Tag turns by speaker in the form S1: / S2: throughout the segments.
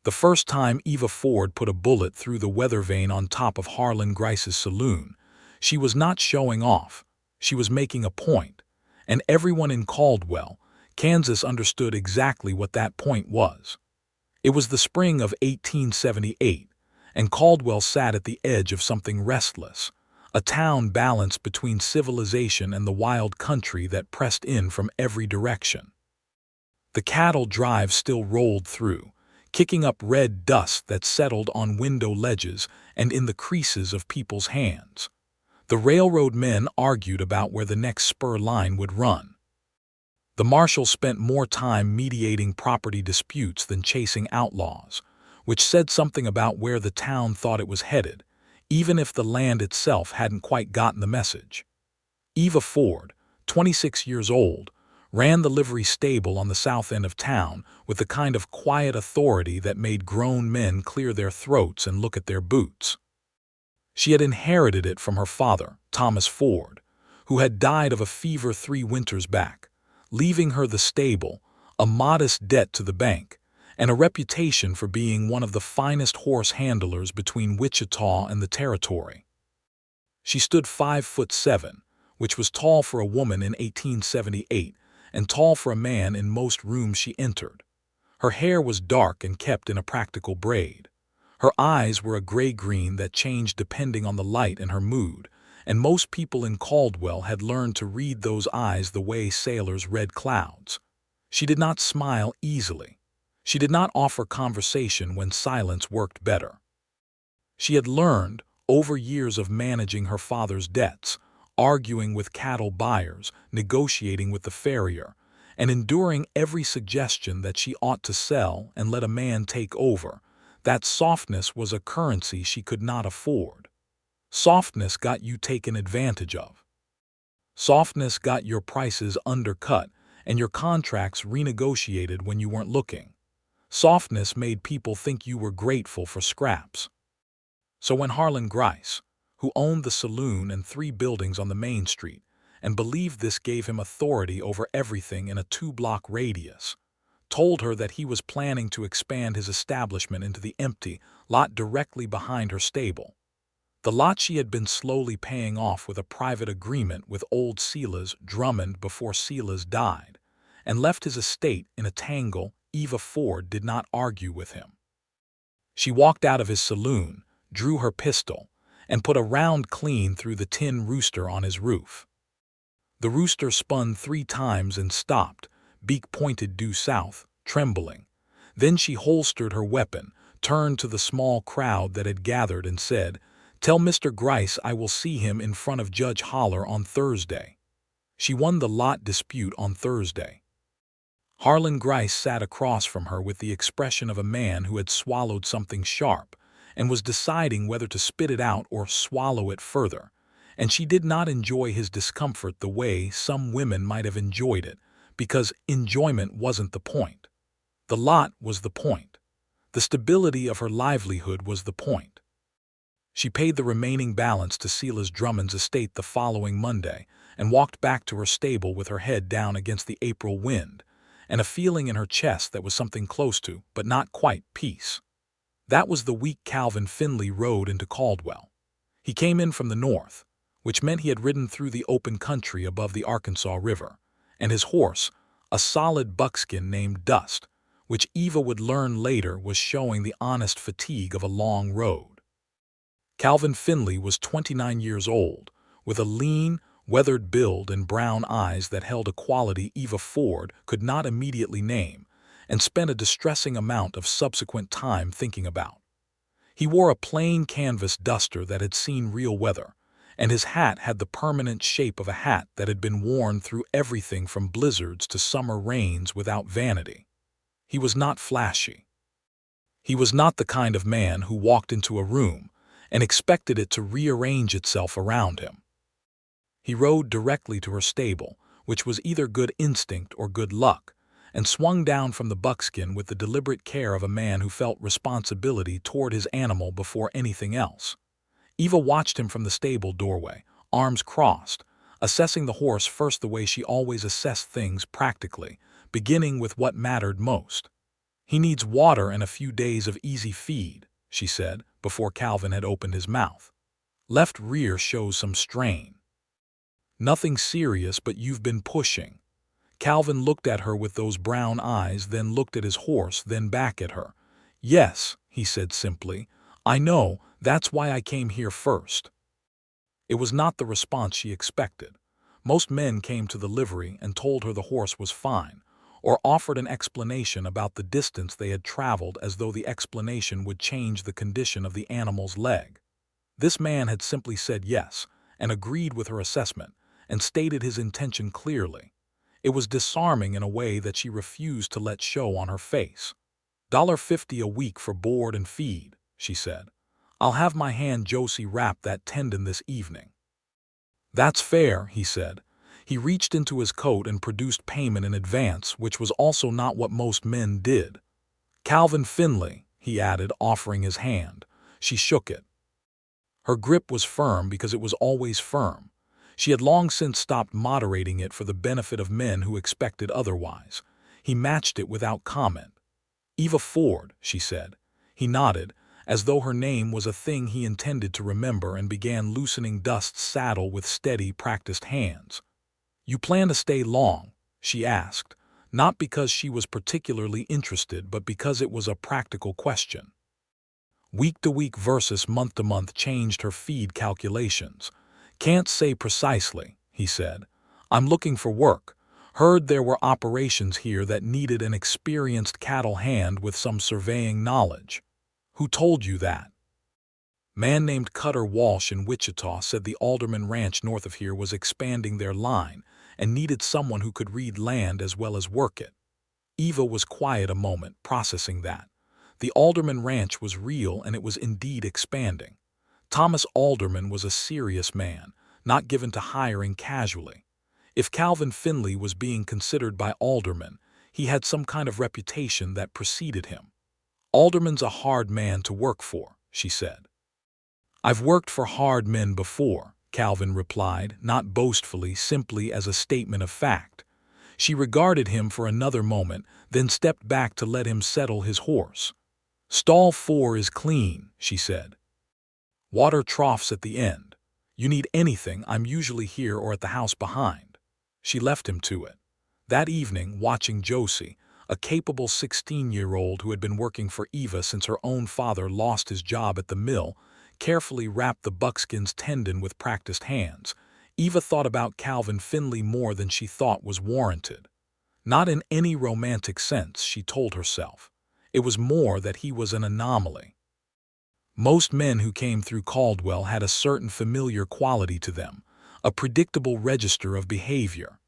S1: The first time Eva Ford put a bullet through the weather vane on top of Harlan Grice's saloon, she was not showing off. She was making a point, and everyone in Caldwell, Kansas understood exactly what that point was. It was the spring of 1878, and Caldwell sat at the edge of something restless, a town balanced between civilization and the wild country that pressed in from every direction. The cattle drive still rolled through, kicking up red dust that settled on window ledges and in the creases of people's hands. The railroad men argued about where the next spur line would run. The marshal spent more time mediating property disputes than chasing outlaws, which said something about where the town thought it was headed, even if the land itself hadn't quite gotten the message. Eva Ford, 26 years old, ran the livery stable on the south end of town with the kind of quiet authority that made grown men clear their throats and look at their boots. She had inherited it from her father, Thomas Ford, who had died of a fever 3 winters back, leaving her the stable, a modest debt to the bank, and a reputation for being one of the finest horse handlers between Wichita and the Territory. She stood 5'7", which was tall for a woman in 1878 and tall for a man in most rooms she entered. Her hair was dark and kept in a practical braid. Her eyes were a gray-green that changed depending on the light and her mood, and most people in Caldwell had learned to read those eyes the way sailors read clouds. She did not smile easily. She did not offer conversation when silence worked better. She had learned, over years of managing her father's debts, arguing with cattle buyers, negotiating with the farrier, and enduring every suggestion that she ought to sell and let a man take over, that softness was a currency she could not afford. Softness got you taken advantage of. Softness got your prices undercut and your contracts renegotiated when you weren't looking. Softness made people think you were grateful for scraps. So when Harlan Grice, who owned the saloon and 3 buildings on the main street, and believed this gave him authority over everything in a 2-block radius, told her that he was planning to expand his establishment into the empty lot directly behind her stable, the lot she had been slowly paying off with a private agreement with old Silas Drummond before Silas died, and left his estate in a tangle, Eva Ford did not argue with him. She walked out of his saloon, drew her pistol, and put a round clean through the tin rooster on his roof. The rooster spun 3 times and stopped, beak pointed due south, trembling. Then she holstered her weapon, turned to the small crowd that had gathered and said, "Tell Mr. Grice I will see him in front of Judge Holler on Thursday." She won the lot dispute on Thursday. Harlan Grice sat across from her with the expression of a man who had swallowed something sharp and was deciding whether to spit it out or swallow it further, and she did not enjoy his discomfort the way some women might have enjoyed it, because enjoyment wasn't the point. The lot was the point. The stability of her livelihood was the point. She paid the remaining balance to Silas Drummond's estate the following Monday and walked back to her stable with her head down against the April wind and a feeling in her chest that was something close to, but not quite, peace. That was the week Calvin Finley rode into Caldwell. He came in from the north, which meant he had ridden through the open country above the Arkansas River, and his horse, a solid buckskin named Dust, which Eva would learn later was showing the honest fatigue of a long road. Calvin Finley was 29 years old, with a lean, weathered build and brown eyes that held a quality Eva Ford could not immediately name, and spent a distressing amount of subsequent time thinking about. He wore a plain canvas duster that had seen real weather, and his hat had the permanent shape of a hat that had been worn through everything from blizzards to summer rains without vanity. He was not flashy. He was not the kind of man who walked into a room and expected it to rearrange itself around him. He rode directly to her stable, which was either good instinct or good luck, and swung down from the buckskin with the deliberate care of a man who felt responsibility toward his animal before anything else. Eva watched him from the stable doorway, arms crossed, assessing the horse first the way she always assessed things practically, beginning with what mattered most. He needs water and a few days of easy feed, she said, before Calvin had opened his mouth. Left rear shows some strain. Nothing serious, but you've been pushing. Calvin looked at her with those brown eyes, then looked at his horse, then back at her. Yes, he said simply. I know, that's why I came here first. It was not the response she expected. Most men came to the livery and told her the horse was fine, or offered an explanation about the distance they had traveled as though the explanation would change the condition of the animal's leg. This man had simply said yes, and agreed with her assessment, and stated his intention clearly. It was disarming in a way that she refused to let show on her face. $50 a week for board and feed, she said. I'll have my hand Josie wrap that tendon this evening. That's fair, he said. He reached into his coat and produced payment in advance, which was also not what most men did. Calvin Finley, he added, offering his hand. She shook it. Her grip was firm because it was always firm. She had long since stopped moderating it for the benefit of men who expected otherwise. He matched it without comment. Eva Ford, she said. He nodded, as though her name was a thing he intended to remember, and began loosening Dust's saddle with steady, practiced hands. You plan to stay long? She asked, not because she was particularly interested, but because it was a practical question. Week to week versus month to month changed her feed calculations. Can't say precisely, he said. I'm looking for work. Heard there were operations here that needed an experienced cattle hand with some surveying knowledge. Who told you that? Man named Cutter Walsh in Wichita said the Alderman Ranch north of here was expanding their line and needed someone who could read land as well as work it. Eva was quiet a moment, processing that. The Alderman Ranch was real, and it was indeed expanding. Thomas Alderman was a serious man, not given to hiring casually. If Calvin Finley was being considered by aldermen, he had some kind of reputation that preceded him. Alderman's a hard man to work for, she said. I've worked for hard men before, Calvin replied, not boastfully, simply as a statement of fact. She regarded him for another moment, then stepped back to let him settle his horse. Stall 4 is clean, she said. Water troughs at the end. You need anything, I'm usually here or at the house behind. She left him to it. That evening, watching Josie, a capable 16-year-old who had been working for Eva since her own father lost his job at the mill, carefully wrapped the buckskin's tendon with practiced hands, Eva thought about Calvin Finley more than she thought was warranted. Not in any romantic sense, she told herself. It was more that he was an anomaly. Most men who came through Caldwell had a certain familiar quality to them, a predictable register of behavior.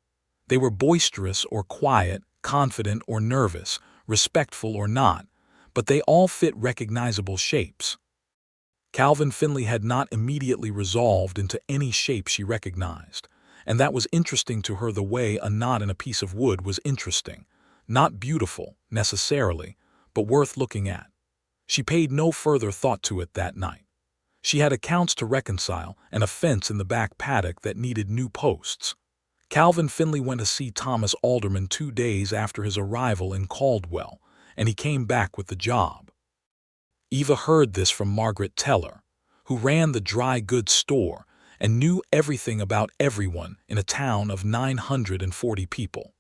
S1: They were boisterous or quiet, confident or nervous, respectful or not, but they all fit recognizable shapes. Calvin Finley had not immediately resolved into any shape she recognized, and that was interesting to her the way a knot in a piece of wood was interesting, not beautiful, necessarily, but worth looking at. She paid no further thought to it that night. She had accounts to reconcile and a fence in the back paddock that needed new posts. Calvin Finley went to see Thomas Alderman 2 days after his arrival in Caldwell, and he came back with the job. Eva heard this from Margaret Teller, who ran the dry goods store and knew everything about everyone in a town of 940 people.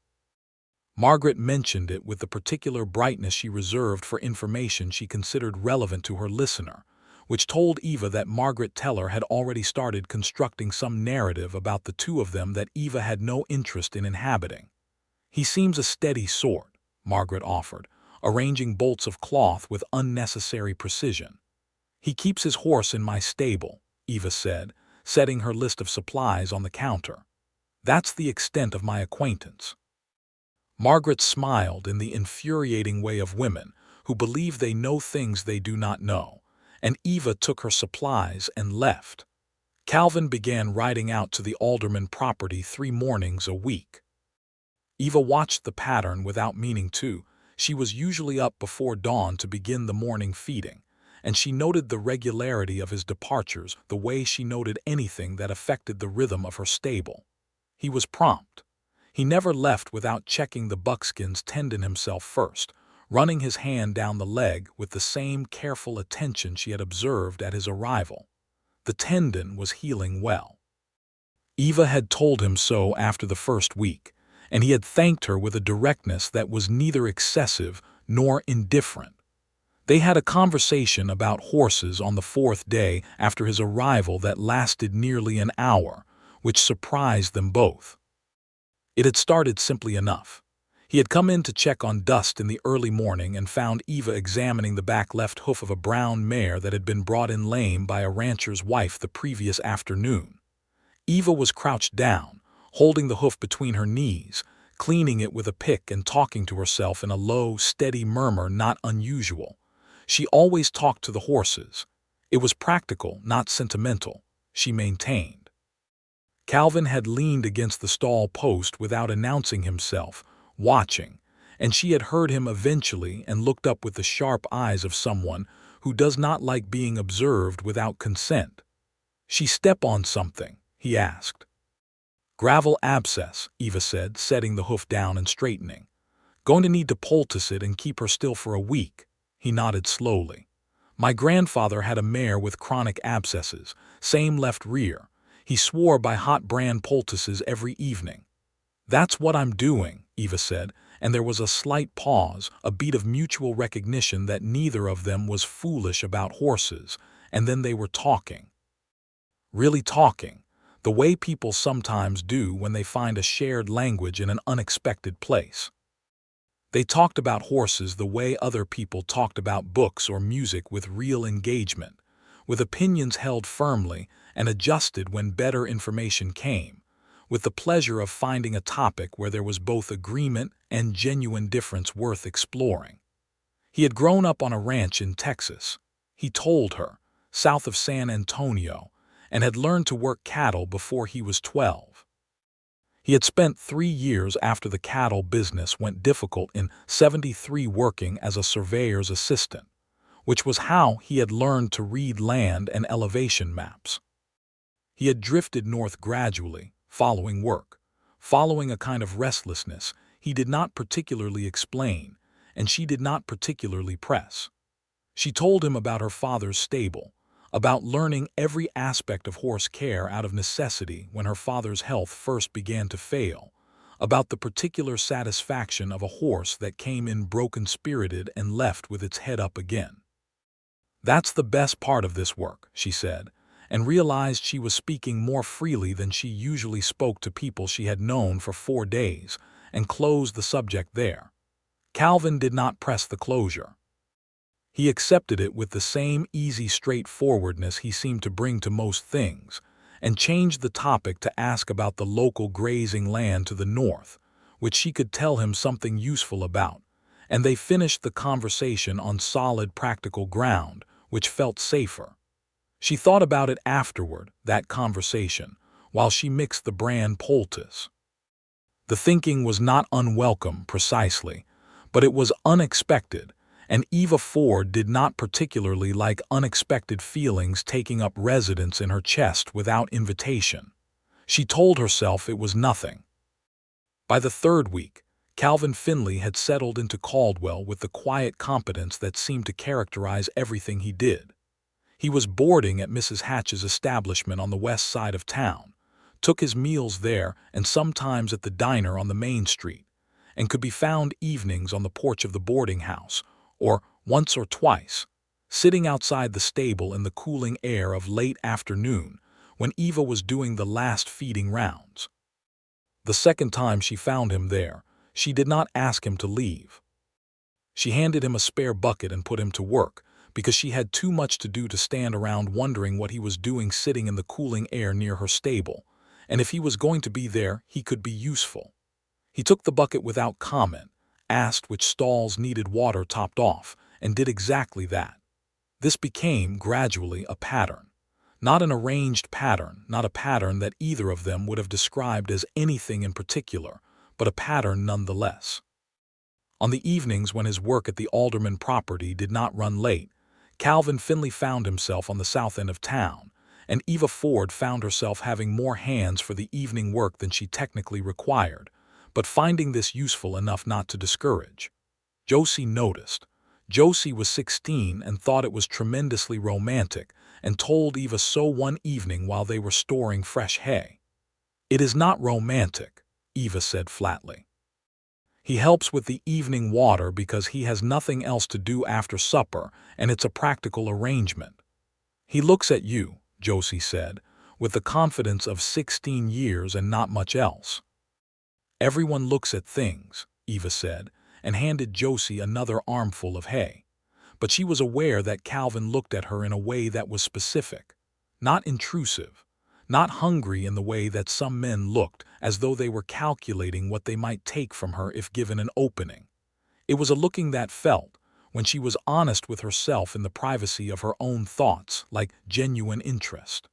S1: Margaret mentioned it with the particular brightness she reserved for information she considered relevant to her listener, which told Eva that Margaret Teller had already started constructing some narrative about the two of them that Eva had no interest in inhabiting. He seems a steady sort, Margaret offered, arranging bolts of cloth with unnecessary precision. He keeps his horse in my stable, Eva said, setting her list of supplies on the counter. That's the extent of my acquaintance. Margaret smiled in the infuriating way of women who believe they know things they do not know, and Eva took her supplies and left. Calvin began riding out to the Alderman property 3 mornings a week. Eva watched the pattern without meaning to. She was usually up before dawn to begin the morning feeding, and she noted the regularity of his departures the way she noted anything that affected the rhythm of her stable. He was prompt. He never left without checking the buckskin's tendon himself first, running his hand down the leg with the same careful attention she had observed at his arrival. The tendon was healing well. Eva had told him so after the first week, and he had thanked her with a directness that was neither excessive nor indifferent. They had a conversation about horses on the fourth day after his arrival that lasted nearly an hour, which surprised them both. It had started simply enough. He had come in to check on Dust in the early morning and found Eva examining the back left hoof of a brown mare that had been brought in lame by a rancher's wife the previous afternoon. Eva was crouched down, holding the hoof between her knees, cleaning it with a pick and talking to herself in a low, steady murmur not unusual. She always talked to the horses. It was practical, not sentimental, she maintained. Calvin had leaned against the stall post without announcing himself, watching, and she had heard him eventually and looked up with the sharp eyes of someone who does not like being observed without consent. "She step on something?" he asked. "Gravel abscess," Eva said, setting the hoof down and straightening. "Going to need to poultice it and keep her still for a week." He nodded slowly. "My grandfather had a mare with chronic abscesses, same left rear. He swore by hot brand poultices every evening." "That's what I'm doing," Eva said, and there was a slight pause, a beat of mutual recognition that neither of them was foolish about horses, and then they were talking. Really talking, the way people sometimes do when they find a shared language in an unexpected place. They talked about horses the way other people talked about books or music, with real engagement, with opinions held firmly and adjusted when better information came, with the pleasure of finding a topic where there was both agreement and genuine difference worth exploring. He had grown up on a ranch in Texas, he told her, south of San Antonio, and had learned to work cattle before he was 12. He had spent 3 years after the cattle business went difficult in '73 working as a surveyor's assistant, which was how he had learned to read land and elevation maps. He had drifted north gradually, following work, following a kind of restlessness he did not particularly explain, and she did not particularly press. She told him about her father's stable, about learning every aspect of horse care out of necessity when her father's health first began to fail, about the particular satisfaction of a horse that came in broken-spirited and left with its head up again. "That's the best part of this work," she said, and realized she was speaking more freely than she usually spoke to people she had known for 4 days, and closed the subject there. Calvin did not press the closure. He accepted it with the same easy straightforwardness he seemed to bring to most things, and changed the topic to ask about the local grazing land to the north, which she could tell him something useful about, and they finished the conversation on solid practical ground, which felt safer. She thought about it afterward, that conversation, while she mixed the brand poultice. The thinking was not unwelcome, precisely, but it was unexpected, and Eva Ford did not particularly like unexpected feelings taking up residence in her chest without invitation. She told herself it was nothing. By the 3rd week, Calvin Finley had settled into Caldwell with the quiet competence that seemed to characterize everything he did. He was boarding at Mrs. Hatch's establishment on the west side of town, took his meals there and sometimes at the diner on the main street, and could be found evenings on the porch of the boarding house, or once or twice, sitting outside the stable in the cooling air of late afternoon when Eva was doing the last feeding rounds. The second time she found him there, she did not ask him to leave. She handed him a spare bucket and put him to work, because she had too much to do to stand around wondering what he was doing sitting in the cooling air near her stable, and if he was going to be there, he could be useful. He took the bucket without comment, asked which stalls needed water topped off, and did exactly that. This became, gradually, a pattern. Not an arranged pattern, not a pattern that either of them would have described as anything in particular, but a pattern nonetheless. On the evenings when his work at the Alderman property did not run late, Calvin Finley found himself on the south end of town, and Eva Ford found herself having more hands for the evening work than she technically required, but finding this useful enough not to discourage. Josie noticed. Josie was 16 and thought it was tremendously romantic and told Eva so one evening while they were storing fresh hay. "It is not romantic," Eva said flatly. "He helps with the evening water because he has nothing else to do after supper, and it's a practical arrangement." "He looks at you," Josie said, with the confidence of 16 years and not much else. "Everyone looks at things," Eva said, and handed Josie another armful of hay. But she was aware that Calvin looked at her in a way that was specific, not intrusive, not hungry in the way that some men looked, as though they were calculating what they might take from her if given an opening. It was a looking that felt, when she was honest with herself in the privacy of her own thoughts, like genuine interest.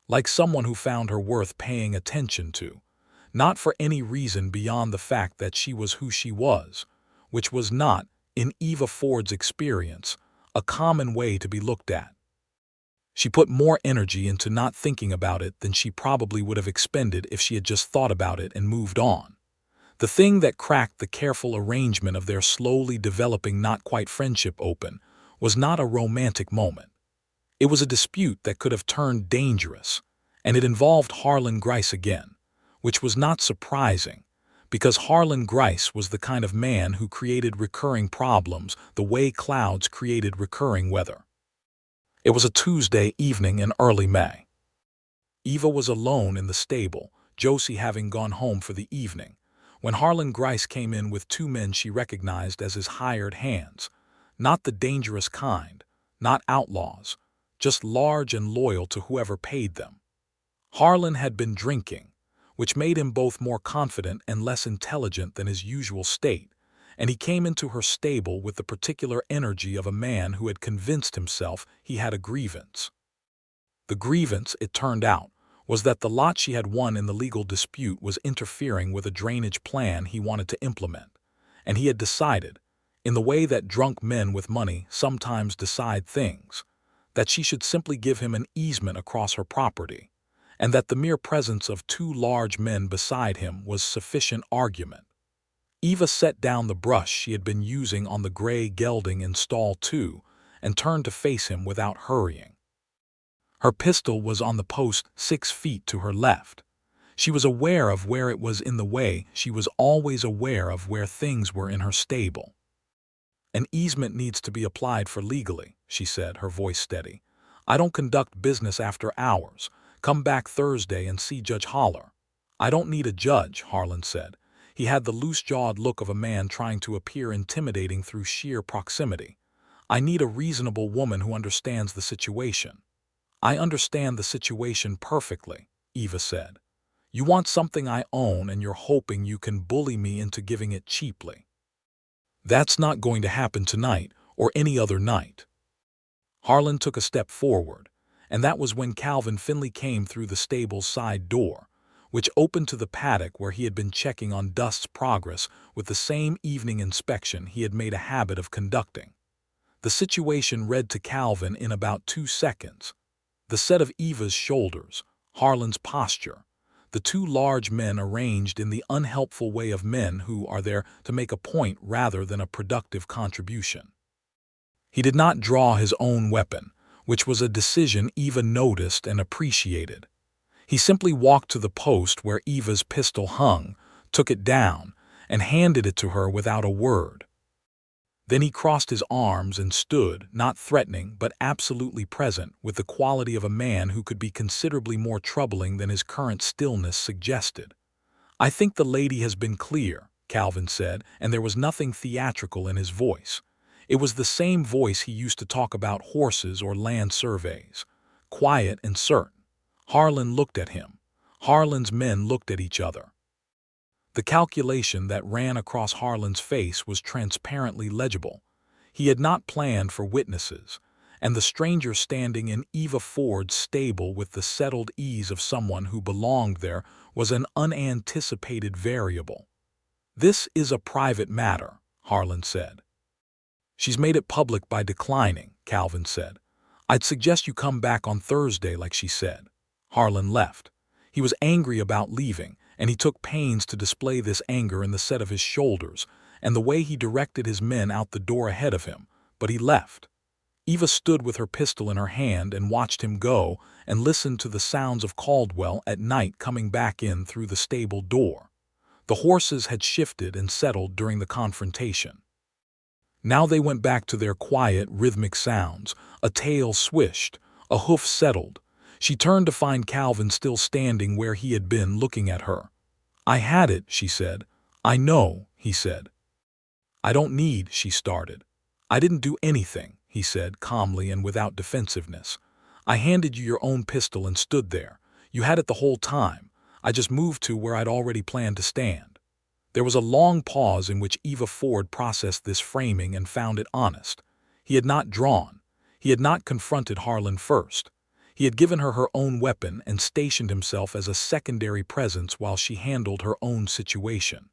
S1: Like someone who found her worth paying attention to, not for any reason beyond the fact that she was who she was, which was not, in Eva Ford's experience, a common way to be looked at. She put more energy into not thinking about it than she probably would have expended if she had just thought about it and moved on. The thing that cracked the careful arrangement of their slowly developing not-quite friendship open was not a romantic moment. It was a dispute that could have turned dangerous, and it involved Harlan Grice again, which was not surprising, because Harlan Grice was the kind of man who created recurring problems the way clouds created recurring weather. It was a Tuesday evening in early May. Eva was alone in the stable, Josie having gone home for the evening, when Harlan Grice came in with two men she recognized as his hired hands, not the dangerous kind, not outlaws, just large and loyal to whoever paid them. Harlan had been drinking, which made him both more confident and less intelligent than his usual state, and he came into her stable with the particular energy of a man who had convinced himself he had a grievance. The grievance, it turned out, was that the lot she had won in the legal dispute was interfering with a drainage plan he wanted to implement, and he had decided, in the way that drunk men with money sometimes decide things, that she should simply give him an easement across her property, and that the mere presence of two large men beside him was sufficient argument. Eva set down the brush she had been using on the gray gelding in stall 2 and turned to face him without hurrying. Her pistol was on the post 6 feet to her left. She was aware of where it was in the way she was always aware of where things were in her stable. "An easement needs to be applied for legally," she said, her voice steady. "I don't conduct business after hours. Come back Thursday and see Judge Holler." "I don't need a judge," Harlan said. He had the loose-jawed look of a man trying to appear intimidating through sheer proximity. "I need a reasonable woman who understands the situation." "I understand the situation perfectly," Eva said. "You want something I own and you're hoping you can bully me into giving it cheaply. That's not going to happen tonight or any other night." Harlan took a step forward, and that was when Calvin Finley came through the stable's side door, which opened to the paddock where he had been checking on Dust's progress with the same evening inspection he had made a habit of conducting. The situation read to Calvin in about 2 seconds. The set of Eva's shoulders, Harlan's posture, the two large men arranged in the unhelpful way of men who are there to make a point rather than a productive contribution. He did not draw his own weapon, which was a decision Eva noticed and appreciated. He simply walked to the post where Eva's pistol hung, took it down, and handed it to her without a word. Then he crossed his arms and stood, not threatening but absolutely present, with the quality of a man who could be considerably more troubling than his current stillness suggested. "I think the lady has been clear," Calvin said, and there was nothing theatrical in his voice. It was the same voice he used to talk about horses or land surveys, quiet and certain. Harlan looked at him. Harlan's men looked at each other. The calculation that ran across Harlan's face was transparently legible. He had not planned for witnesses, and the stranger standing in Eva Ford's stable with the settled ease of someone who belonged there was an unanticipated variable. "This is a private matter," Harlan said. "She's made it public by declining," Calvin said. "I'd suggest you come back on Thursday like she said." Harlan left. He was angry about leaving, and he took pains to display this anger in the set of his shoulders, and the way he directed his men out the door ahead of him, but he left. Eva stood with her pistol in her hand and watched him go and listened to the sounds of Caldwell at night coming back in through the stable door. The horses had shifted and settled during the confrontation. Now they went back to their quiet, rhythmic sounds. A tail swished, a hoof settled. She turned to find Calvin still standing where he had been, looking at her. "I had it," she said. "I know," he said. "I don't need," she started. "I didn't do anything," he said, calmly and without defensiveness. "I handed you your own pistol and stood there. You had it the whole time. I just moved to where I'd already planned to stand." There was a long pause in which Eva Ford processed this framing and found it honest. He had not drawn. He had not confronted Harlan first. He had given her her own weapon and stationed himself as a secondary presence while she handled her own situation.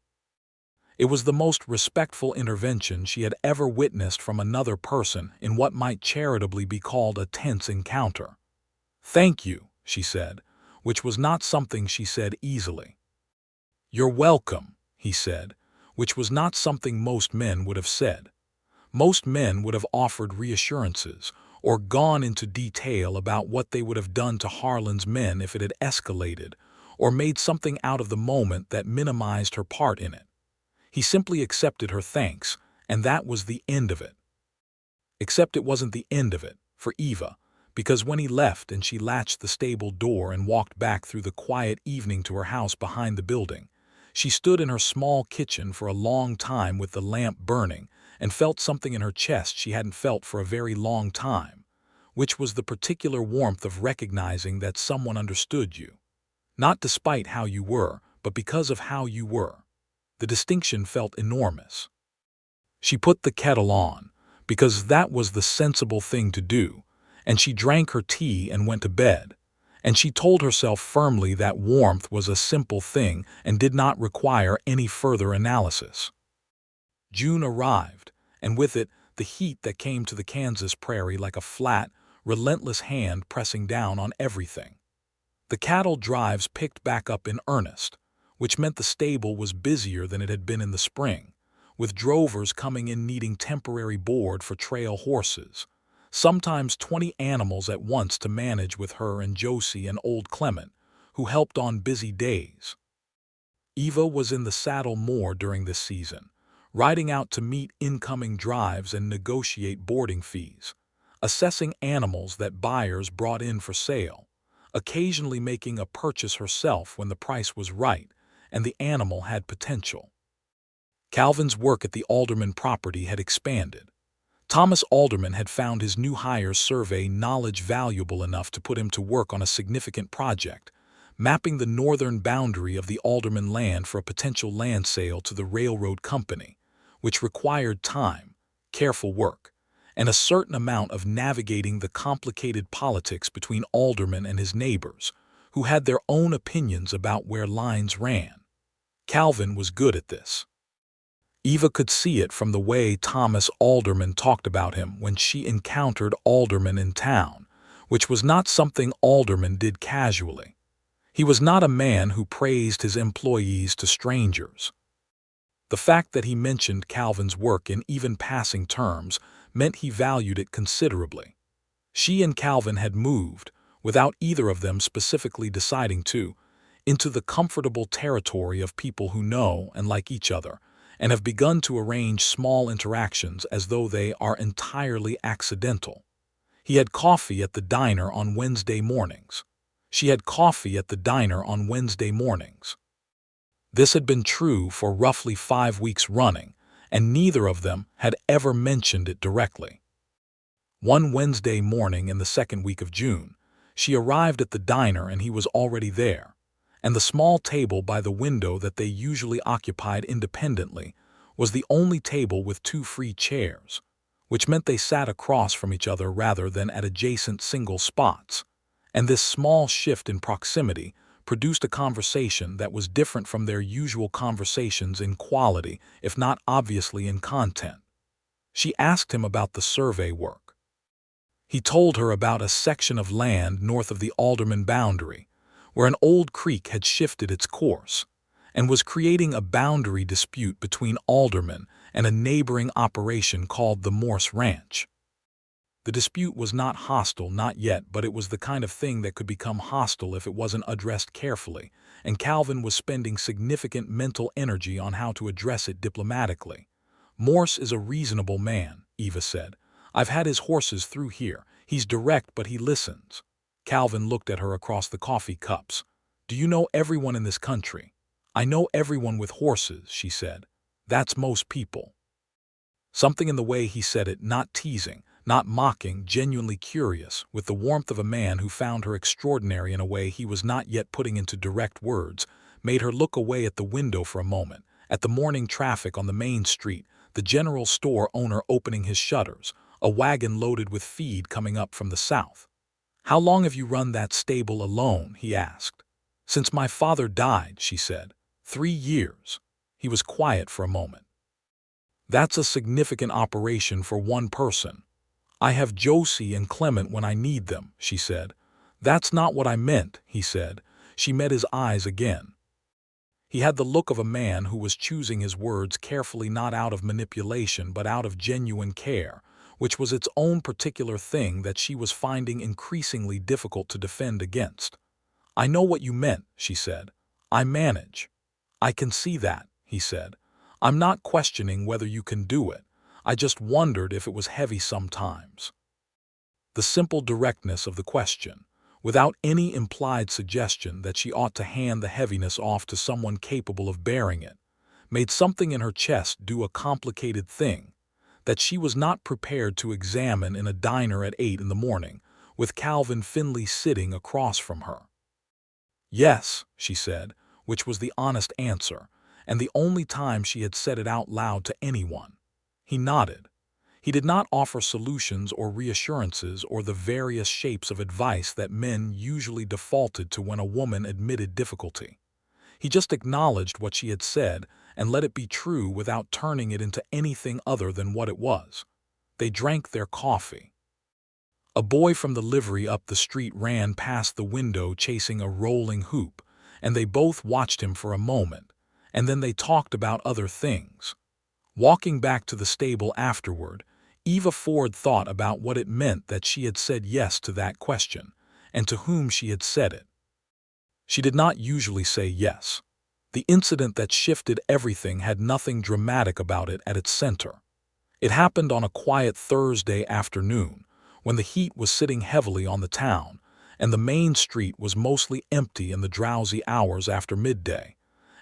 S1: It was the most respectful intervention she had ever witnessed from another person in what might charitably be called a tense encounter. "Thank you," she said, which was not something she said easily. "You're welcome," he said, which was not something most men would have said. Most men would have offered reassurances or gone into detail about what they would have done to Harlan's men if it had escalated, or made something out of the moment that minimized her part in it. He simply accepted her thanks, and that was the end of it. Except it wasn't the end of it, for Eva, because when he left and she latched the stable door and walked back through the quiet evening to her house behind the building, she stood in her small kitchen for a long time with the lamp burning and felt something in her chest she hadn't felt for a very long time, which was the particular warmth of recognizing that someone understood you. Not despite how you were, but because of how you were. The distinction felt enormous. She put the kettle on, because that was the sensible thing to do, and she drank her tea and went to bed. And she told herself firmly that warmth was a simple thing and did not require any further analysis. June arrived, and with it the heat that came to the Kansas prairie like a flat, relentless hand pressing down on everything. The cattle drives picked back up in earnest, which meant the stable was busier than it had been in the spring, with drovers coming in needing temporary board for trail horses. Sometimes 20 animals at once to manage with her and Josie and old Clement, who helped on busy days. Eva was in the saddle more during this season, riding out to meet incoming drives and negotiate boarding fees, assessing animals that buyers brought in for sale, occasionally making a purchase herself when the price was right and the animal had potential. Calvin's work at the Alderman property had expanded. Thomas Alderman had found his new hire's survey knowledge valuable enough to put him to work on a significant project, mapping the northern boundary of the Alderman land for a potential land sale to the railroad company, which required time, careful work, and a certain amount of navigating the complicated politics between Alderman and his neighbors, who had their own opinions about where lines ran. Calvin was good at this. Eva could see it from the way Thomas Alderman talked about him when she encountered Alderman in town, which was not something Alderman did casually. He was not a man who praised his employees to strangers. The fact that he mentioned Calvin's work in even passing terms meant he valued it considerably. She and Calvin had moved, without either of them specifically deciding to, into the comfortable territory of people who know and like each other, and have begun to arrange small interactions as though they are entirely accidental. He had coffee at the diner on Wednesday mornings. She had coffee at the diner on Wednesday mornings. This had been true for roughly 5 weeks running, and neither of them had ever mentioned it directly. One Wednesday morning in the second week of June, she arrived at the diner and he was already there, and the small table by the window that they usually occupied independently was the only table with 2 free chairs, which meant they sat across from each other rather than at adjacent single spots, and this small shift in proximity produced a conversation that was different from their usual conversations in quality, if not obviously in content. She asked him about the survey work. He told her about a section of land north of the Alderman boundary, where an old creek had shifted its course, and was creating a boundary dispute between Alderman and a neighboring operation called the Morse Ranch. The dispute was not hostile, not yet, but it was the kind of thing that could become hostile if it wasn't addressed carefully, and Calvin was spending significant mental energy on how to address it diplomatically. "Morse is a reasonable man," Eva said. "I've had his horses through here. He's direct, but he listens." Calvin looked at her across the coffee cups. "Do you know everyone in this country?" "I know everyone with horses," she said. "That's most people." Something in the way he said it, not teasing, not mocking, genuinely curious, with the warmth of a man who found her extraordinary in a way he was not yet putting into direct words, made her look away at the window for a moment, at the morning traffic on the main street, the general store owner opening his shutters, a wagon loaded with feed coming up from the south. "How long have you run that stable alone?" he asked. "Since my father died," she said. 3 years. He was quiet for a moment. "That's a significant operation for one person." "I have Josie and Clement when I need them," she said. "That's not what I meant," he said. She met his eyes again. He had the look of a man who was choosing his words carefully, not out of manipulation but out of genuine care, which was its own particular thing that she was finding increasingly difficult to defend against. "I know what you meant," she said. "I manage." "I can see that," he said. "I'm not questioning whether you can do it. I just wondered if it was heavy sometimes." The simple directness of the question, without any implied suggestion that she ought to hand the heaviness off to someone capable of bearing it, made something in her chest do a complicated thing that she was not prepared to examine in a diner at 8 in the morning, with Calvin Finley sitting across from her. "Yes," she said, which was the honest answer, and the only time she had said it out loud to anyone. He nodded. He did not offer solutions or reassurances or the various shapes of advice that men usually defaulted to when a woman admitted difficulty. He just acknowledged what she had said and let it be true without turning it into anything other than what it was. They drank their coffee. A boy from the livery up the street ran past the window chasing a rolling hoop, and they both watched him for a moment, and then they talked about other things. Walking back to the stable afterward, Eva Ford thought about what it meant that she had said yes to that question, and to whom she had said it. She did not usually say yes. The incident that shifted everything had nothing dramatic about it at its center. It happened on a quiet Thursday afternoon, when the heat was sitting heavily on the town, and the main street was mostly empty in the drowsy hours after midday,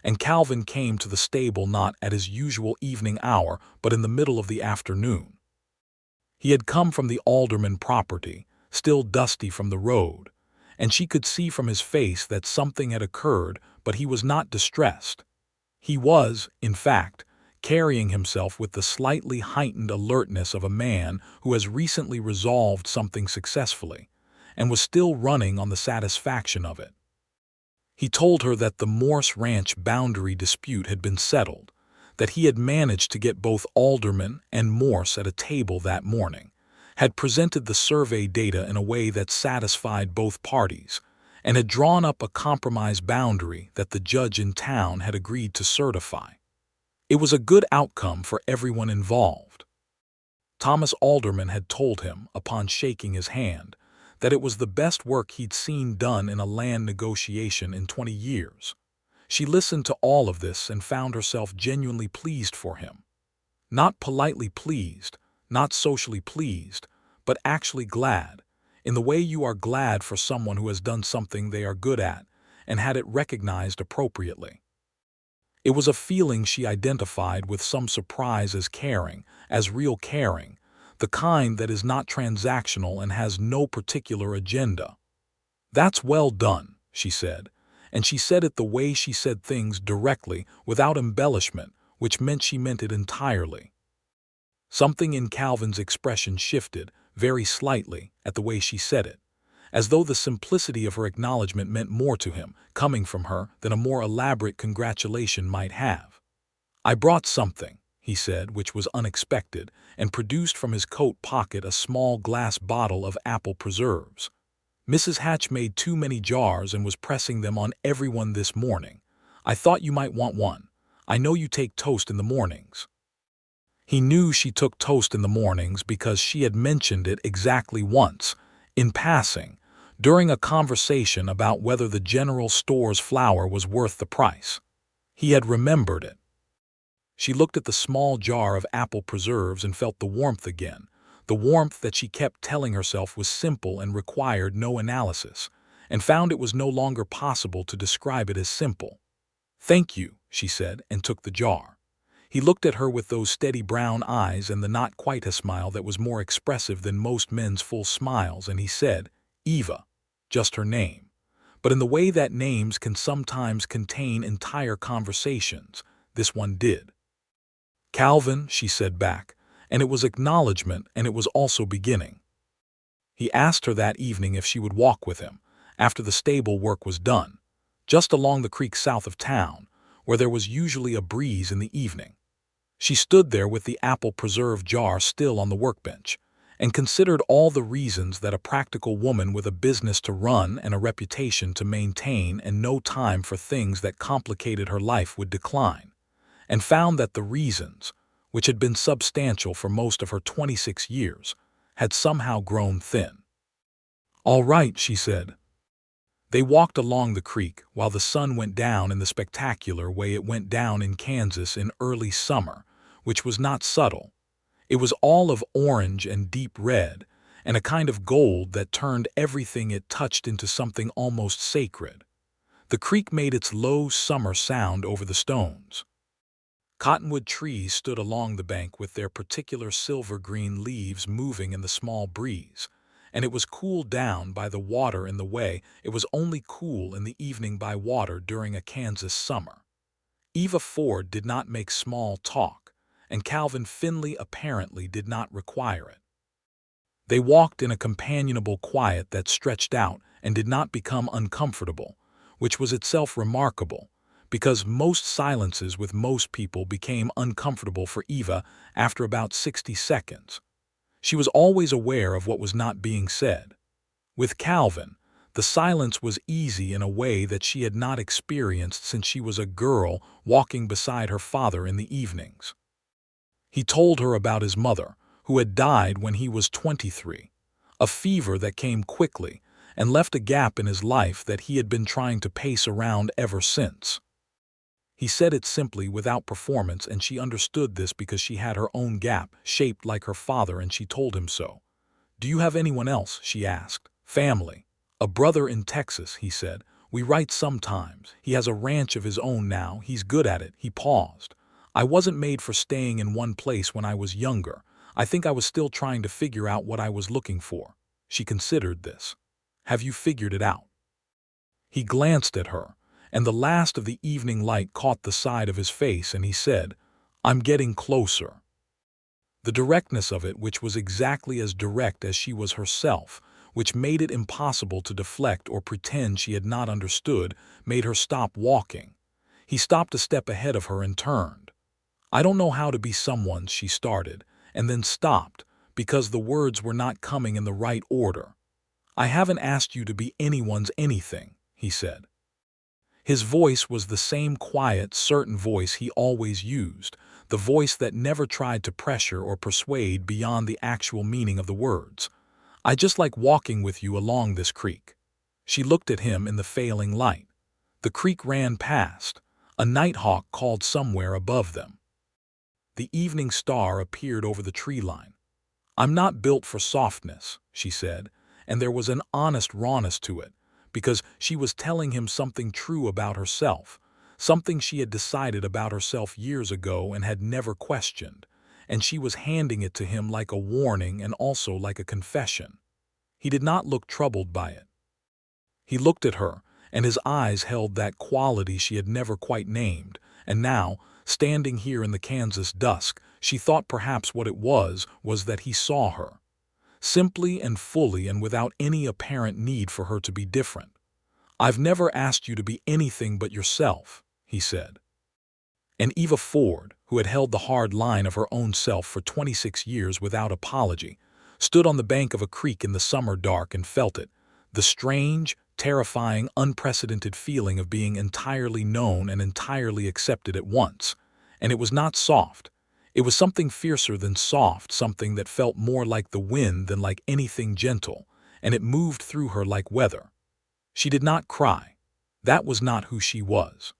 S1: and Calvin came to the stable not at his usual evening hour but in the middle of the afternoon. He had come from the alderman property, still dusty from the road, and she could see from his face that something had occurred, but he was not distressed. He was, in fact, carrying himself with the slightly heightened alertness of a man who has recently resolved something successfully, and was still running on the satisfaction of it. He told her that the Morse Ranch boundary dispute had been settled, that he had managed to get both Alderman and Morse at a table that morning, had presented the survey data in a way that satisfied both parties, and had drawn up a compromise boundary that the judge in town had agreed to certify. It was a good outcome for everyone involved. Thomas Alderman had told him, upon shaking his hand, that it was the best work he'd seen done in a land negotiation in 20 years. She listened to all of this and found herself genuinely pleased for him. Not politely pleased, not socially pleased, but actually glad, in the way you are glad for someone who has done something they are good at and had it recognized appropriately. It was a feeling she identified with some surprise as caring, as real caring, the kind that is not transactional and has no particular agenda. "That's well done," she said, and she said it the way she said things, directly, without embellishment, which meant she meant it entirely. Something in Calvin's expression shifted, very slightly, at the way she said it, as though the simplicity of her acknowledgement meant more to him, coming from her, than a more elaborate congratulation might have. "I brought something," he said, which was unexpected, and produced from his coat pocket a small glass bottle of apple preserves. "Mrs. Hatch made too many jars and was pressing them on everyone this morning. I thought you might want one. I know you take toast in the mornings." He knew she took toast in the mornings because she had mentioned it exactly once, in passing, during a conversation about whether the general store's flour was worth the price. He had remembered it. She looked at the small jar of apple preserves and felt the warmth again, the warmth that she kept telling herself was simple and required no analysis, and found it was no longer possible to describe it as simple. "Thank you," she said, and took the jar. He looked at her with those steady brown eyes and the not quite a smile that was more expressive than most men's full smiles, and he said, "Eva," just her name, but in the way that names can sometimes contain entire conversations, this one did. "Calvin," she said back, and it was acknowledgement and it was also beginning. He asked her that evening if she would walk with him, after the stable work was done, just along the creek south of town, where there was usually a breeze in the evening. She stood there with the apple preserve jar still on the workbench, and considered all the reasons that a practical woman with a business to run and a reputation to maintain and no time for things that complicated her life would decline, and found that the reasons, which had been substantial for most of her 26 years, had somehow grown thin. "All right," she said. They walked along the creek while the sun went down in the spectacular way it went down in Kansas in early summer, which was not subtle. It was all of orange and deep red, and a kind of gold that turned everything it touched into something almost sacred. The creek made its low summer sound over the stones. Cottonwood trees stood along the bank with their particular silver-green leaves moving in the small breeze, and it was cooled down by the water in the way it was only cool in the evening by water during a Kansas summer. Eva Ford did not make small talk, and Calvin Finley apparently did not require it. They walked in a companionable quiet that stretched out and did not become uncomfortable, which was itself remarkable, because most silences with most people became uncomfortable for Eva after about 60 seconds. She was always aware of what was not being said. With Calvin, the silence was easy in a way that she had not experienced since she was a girl walking beside her father in the evenings. He told her about his mother, who had died when he was 23, a fever that came quickly and left a gap in his life that he had been trying to pace around ever since. He said it simply without performance, and she understood this because she had her own gap, shaped like her father, and she told him so. "Do you have anyone else?" she asked. "Family." "A brother in Texas," he said. "We write sometimes. He has a ranch of his own now. He's good at it." He paused. "I wasn't made for staying in one place when I was younger. I think I was still trying to figure out what I was looking for." She considered this. "Have you figured it out?" He glanced at her, and the last of the evening light caught the side of his face, and he said, "I'm getting closer." The directness of it, which was exactly as direct as she was herself, which made it impossible to deflect or pretend she had not understood, made her stop walking. He stopped a step ahead of her and turned. "I don't know how to be someone's," she started, and then stopped, because the words were not coming in the right order. "I haven't asked you to be anyone's anything," he said. His voice was the same quiet, certain voice he always used, the voice that never tried to pressure or persuade beyond the actual meaning of the words. "I just like walking with you along this creek." She looked at him in the failing light. The creek ran past. A nighthawk called somewhere above them. The evening star appeared over the tree line. "I'm not built for softness," she said, and there was an honest rawness to it, because she was telling him something true about herself, something she had decided about herself years ago and had never questioned, and she was handing it to him like a warning and also like a confession. He did not look troubled by it. He looked at her, and his eyes held that quality she had never quite named, and now, standing here in the Kansas dusk, she thought perhaps what it was that he saw her. Simply and fully and without any apparent need for her to be different. "I've never asked you to be anything but yourself," he said. And Eva Ford, who had held the hard line of her own self for 26 years without apology, stood on the bank of a creek in the summer dark and felt it, the strange, terrifying, unprecedented feeling of being entirely known and entirely accepted at once. And it was not soft. It was something fiercer than soft, something that felt more like the wind than like anything gentle, and it moved through her like weather. She did not cry. That was not who she was.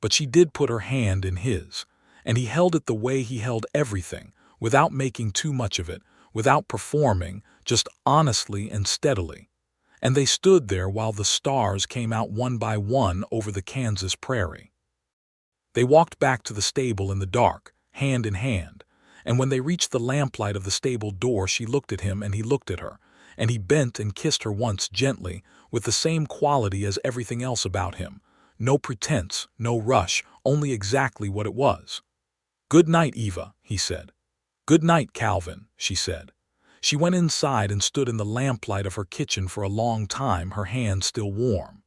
S1: But she did put her hand in his, and he held it the way he held everything, without making too much of it, without performing, just honestly and steadily. And they stood there while the stars came out one by one over the Kansas prairie. They walked back to the stable in the dark, hand in hand, and when they reached the lamplight of the stable door she looked at him and he looked at her, and he bent and kissed her once gently, with the same quality as everything else about him. No pretense, no rush, only exactly what it was. "Good night, Eva," he said. "Good night, Calvin," she said. She went inside and stood in the lamplight of her kitchen for a long time, her hands still warm.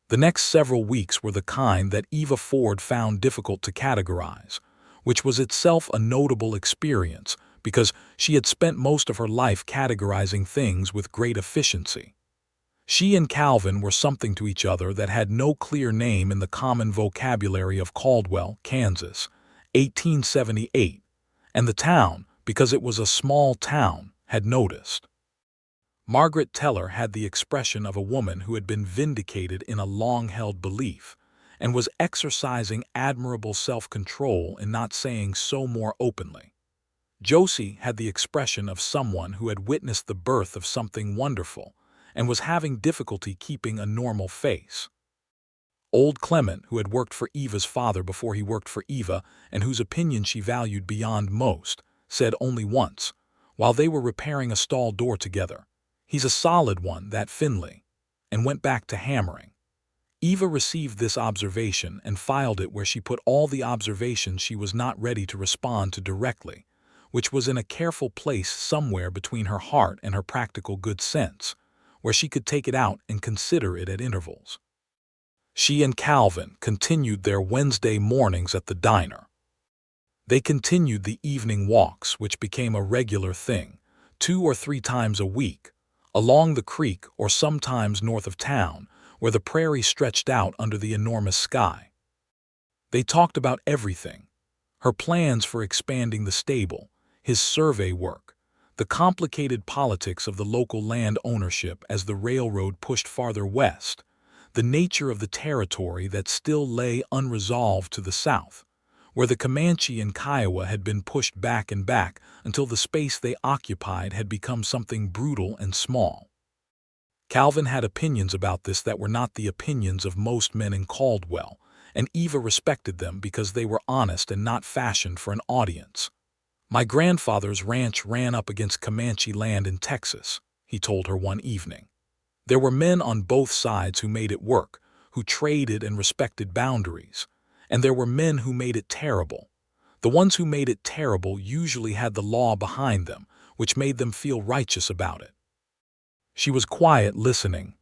S1: The next several weeks were the kind that Eva Ford found difficult to categorize, which was itself a notable experience because she had spent most of her life categorizing things with great efficiency. She and Calvin were something to each other that had no clear name in the common vocabulary of Caldwell, Kansas, 1878, and the town, because it was a small town, had noticed. Margaret Teller had the expression of a woman who had been vindicated in a long-held belief and was exercising admirable self-control in not saying so more openly. Josie had the expression of someone who had witnessed the birth of something wonderful and was having difficulty keeping a normal face. Old Clement, who had worked for Eva's father before he worked for Eva and whose opinion she valued beyond most, said only once, while they were repairing a stall door together, "He's a solid one, that Finley," and went back to hammering. Eva received this observation and filed it where she put all the observations she was not ready to respond to directly, which was in a careful place somewhere between her heart and her practical good sense, where she could take it out and consider it at intervals. She and Calvin continued their Wednesday mornings at the diner. They continued the evening walks, which became a regular thing, 2 or 3 times a week, along the creek or sometimes north of town, where the prairie stretched out under the enormous sky. They talked about everything: her plans for expanding the stable, his survey work, the complicated politics of the local land ownership as the railroad pushed farther west, the nature of the territory that still lay unresolved to the south, where the Comanche and Kiowa had been pushed back and back until the space they occupied had become something brutal and small. Calvin had opinions about this that were not the opinions of most men in Caldwell, and Eva respected them because they were honest and not fashioned for an audience. "My grandfather's ranch ran up against Comanche land in Texas," he told her one evening. "There were men on both sides who made it work, who traded and respected boundaries, and there were men who made it terrible. The ones who made it terrible usually had the law behind them, which made them feel righteous about it." She was quiet, listening.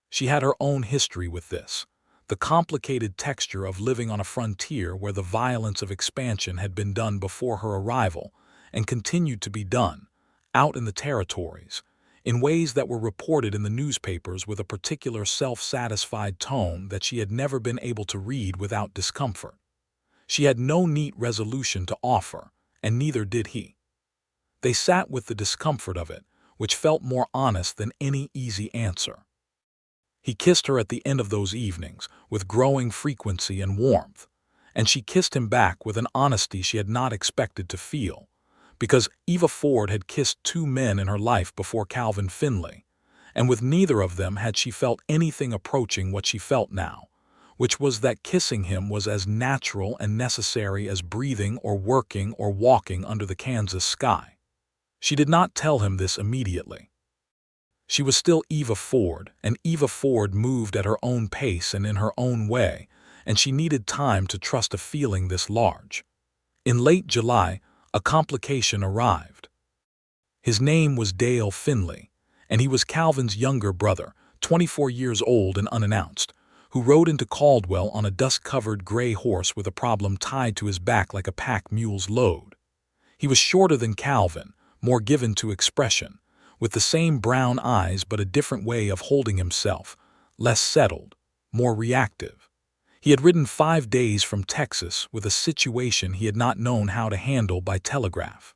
S1: She had her own history with this, the complicated texture of living on a frontier where the violence of expansion had been done before her arrival and continued to be done, out in the territories, in ways that were reported in the newspapers with a particular self-satisfied tone that she had never been able to read without discomfort. She had no neat resolution to offer, and neither did he. They sat with the discomfort of it, which felt more honest than any easy answer. He kissed her at the end of those evenings with growing frequency and warmth, and she kissed him back with an honesty she had not expected to feel, because Eva Ford had kissed 2 men in her life before Calvin Finley, and with neither of them had she felt anything approaching what she felt now, which was that kissing him was as natural and necessary as breathing or working or walking under the Kansas sky. She did not tell him this immediately. She was still Eva Ford, and Eva Ford moved at her own pace and in her own way, and she needed time to trust a feeling this large. In late July, a complication arrived. His name was Dale Finley, and he was Calvin's younger brother, 24 years old and unannounced, who rode into Caldwell on a dust-covered gray horse with a problem tied to his back like a pack mule's load. He was shorter than Calvin, more given to expression, with the same brown eyes but a different way of holding himself, less settled, more reactive. He had ridden 5 days from Texas with a situation he had not known how to handle by telegraph.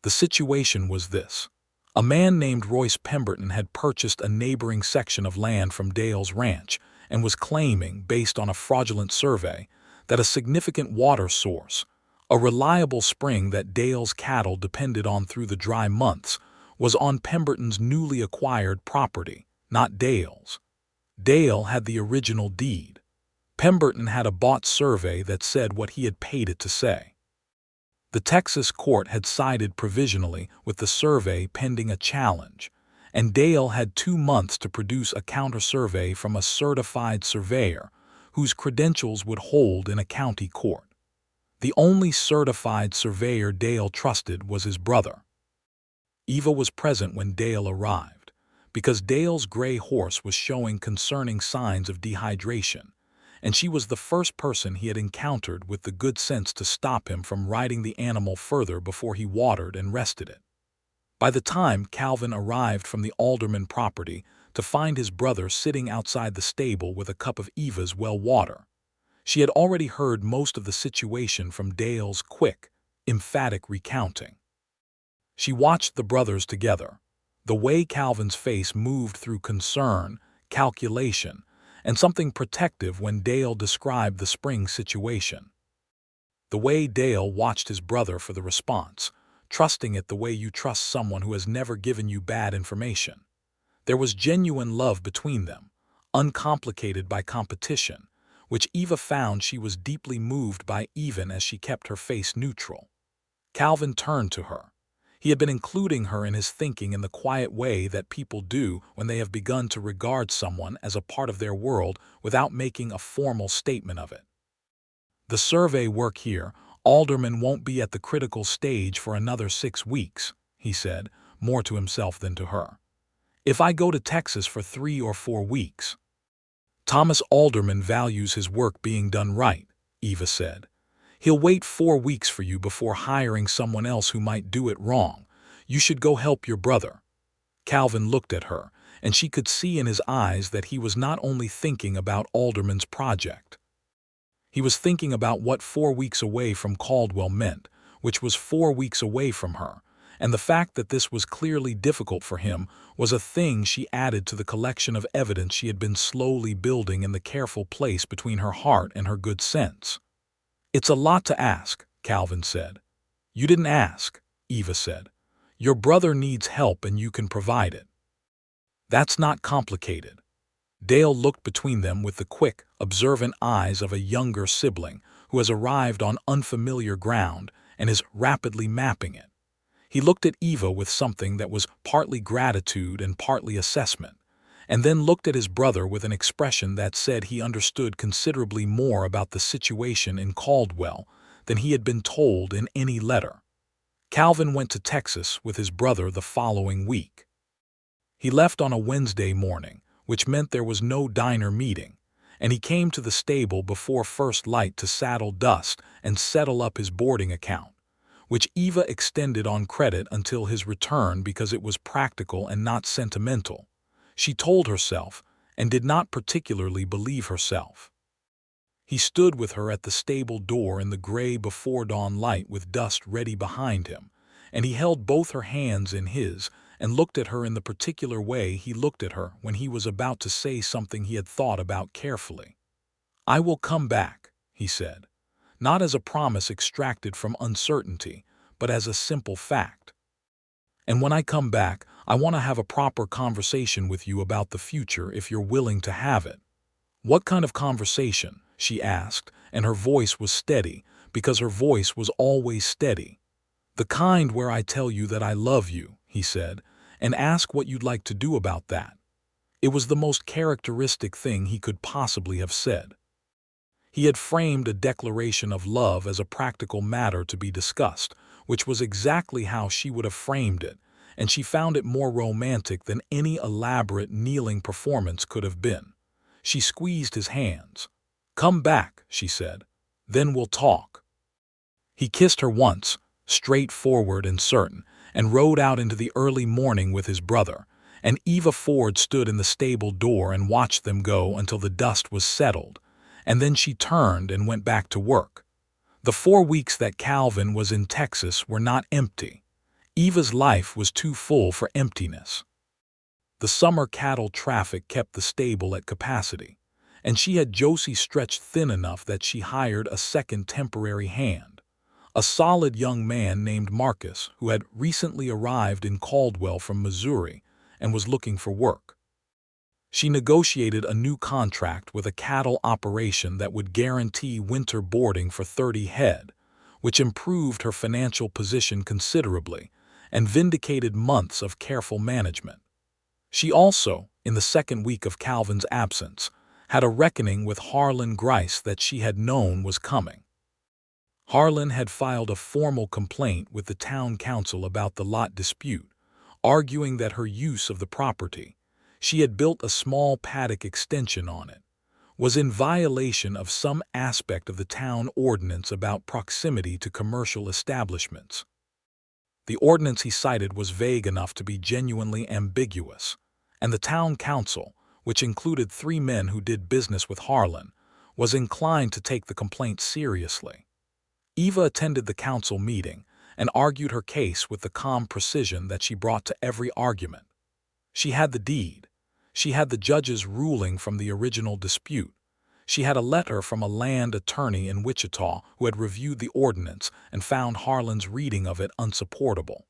S1: The situation was this. A man named Royce Pemberton had purchased a neighboring section of land from Dale's ranch and was claiming, based on a fraudulent survey, that a significant water source, a reliable spring that Dale's cattle depended on through the dry months, was on Pemberton's newly acquired property, not Dale's. Dale had the original deed. Pemberton had a bought survey that said what he had paid it to say. The Texas court had sided provisionally with the survey pending a challenge, and Dale had 2 months to produce a counter-survey from a certified surveyor whose credentials would hold in a county court. The only certified surveyor Dale trusted was his brother. Eva was present when Dale arrived, because Dale's gray horse was showing concerning signs of dehydration, and she was the first person he had encountered with the good sense to stop him from riding the animal further before he watered and rested it. By the time Calvin arrived from the Alderman property to find his brother sitting outside the stable with a cup of Eva's well water, she had already heard most of the situation from Dale's quick, emphatic recounting. She watched the brothers together, the way Calvin's face moved through concern, calculation, and something protective when Dale described the spring situation. The way Dale watched his brother for the response, trusting it the way you trust someone who has never given you bad information. There was genuine love between them, uncomplicated by competition, which Eva found she was deeply moved by even as she kept her face neutral. Calvin turned to her. He had been including her in his thinking in the quiet way that people do when they have begun to regard someone as a part of their world without making a formal statement of it. The survey work here, Alderman won't be at the critical stage for another 6 weeks, he said, more to himself than to her. If I go to Texas for 3 or 4 weeks. Thomas Alderman values his work being done right, Eva said. He'll wait 4 weeks for you before hiring someone else who might do it wrong. You should go help your brother. Calvin looked at her, and she could see in his eyes that he was not only thinking about Alderman's project. He was thinking about what 4 weeks away from Caldwell meant, which was 4 weeks away from her, and the fact that this was clearly difficult for him was a thing she added to the collection of evidence she had been slowly building in the careful place between her heart and her good sense. It's a lot to ask, Calvin said. You didn't ask, Eva said. Your brother needs help and you can provide it. That's not complicated. Dale looked between them with the quick, observant eyes of a younger sibling who has arrived on unfamiliar ground and is rapidly mapping it. He looked at Eva with something that was partly gratitude and partly assessment, and then looked at his brother with an expression that said he understood considerably more about the situation in Caldwell than he had been told in any letter. Calvin went to Texas with his brother the following week. He left on a Wednesday morning, which meant there was no diner meeting, and he came to the stable before first light to saddle Dust and settle up his boarding account, which Eva extended on credit until his return because it was practical and not sentimental. She told herself, and did not particularly believe herself. He stood with her at the stable door in the gray before-dawn light with Dust ready behind him, and he held both her hands in his and looked at her in the particular way he looked at her when he was about to say something he had thought about carefully. I will come back, he said, not as a promise extracted from uncertainty, but as a simple fact. And when I come back, I want to have a proper conversation with you about the future if you're willing to have it. What kind of conversation? She asked, and her voice was steady, because her voice was always steady. The kind where I tell you that I love you, he said, and ask what you'd like to do about that. It was the most characteristic thing he could possibly have said. He had framed a declaration of love as a practical matter to be discussed, which was exactly how she would have framed it, and she found it more romantic than any elaborate kneeling performance could have been. She squeezed his hands. Come back, she said. Then we'll talk. He kissed her once, straightforward and certain, and rode out into the early morning with his brother, and Eva Ford stood in the stable door and watched them go until the dust was settled, and then she turned and went back to work. The 4 weeks that Calvin was in Texas were not empty. Eva's life was too full for emptiness. The summer cattle traffic kept the stable at capacity, and she had Josie stretched thin enough that she hired a second temporary hand, a solid young man named Marcus who had recently arrived in Caldwell from Missouri and was looking for work. She negotiated a new contract with a cattle operation that would guarantee winter boarding for 30 head, which improved her financial position considerably and vindicated months of careful management. She also, in the second week of Calvin's absence, had a reckoning with Harlan Grice that she had known was coming. Harlan had filed a formal complaint with the town council about the lot dispute, arguing that her use of the property, she had built a small paddock extension on it, was in violation of some aspect of the town ordinance about proximity to commercial establishments. The ordinance he cited was vague enough to be genuinely ambiguous, and the town council, which included 3 men who did business with Harlan, was inclined to take the complaint seriously. Eva attended the council meeting and argued her case with the calm precision that she brought to every argument. She had the deed. She had the judge's ruling from the original dispute. She had a letter from a land attorney in Wichita who had reviewed the ordinance and found Harlan's reading of it unsupportable.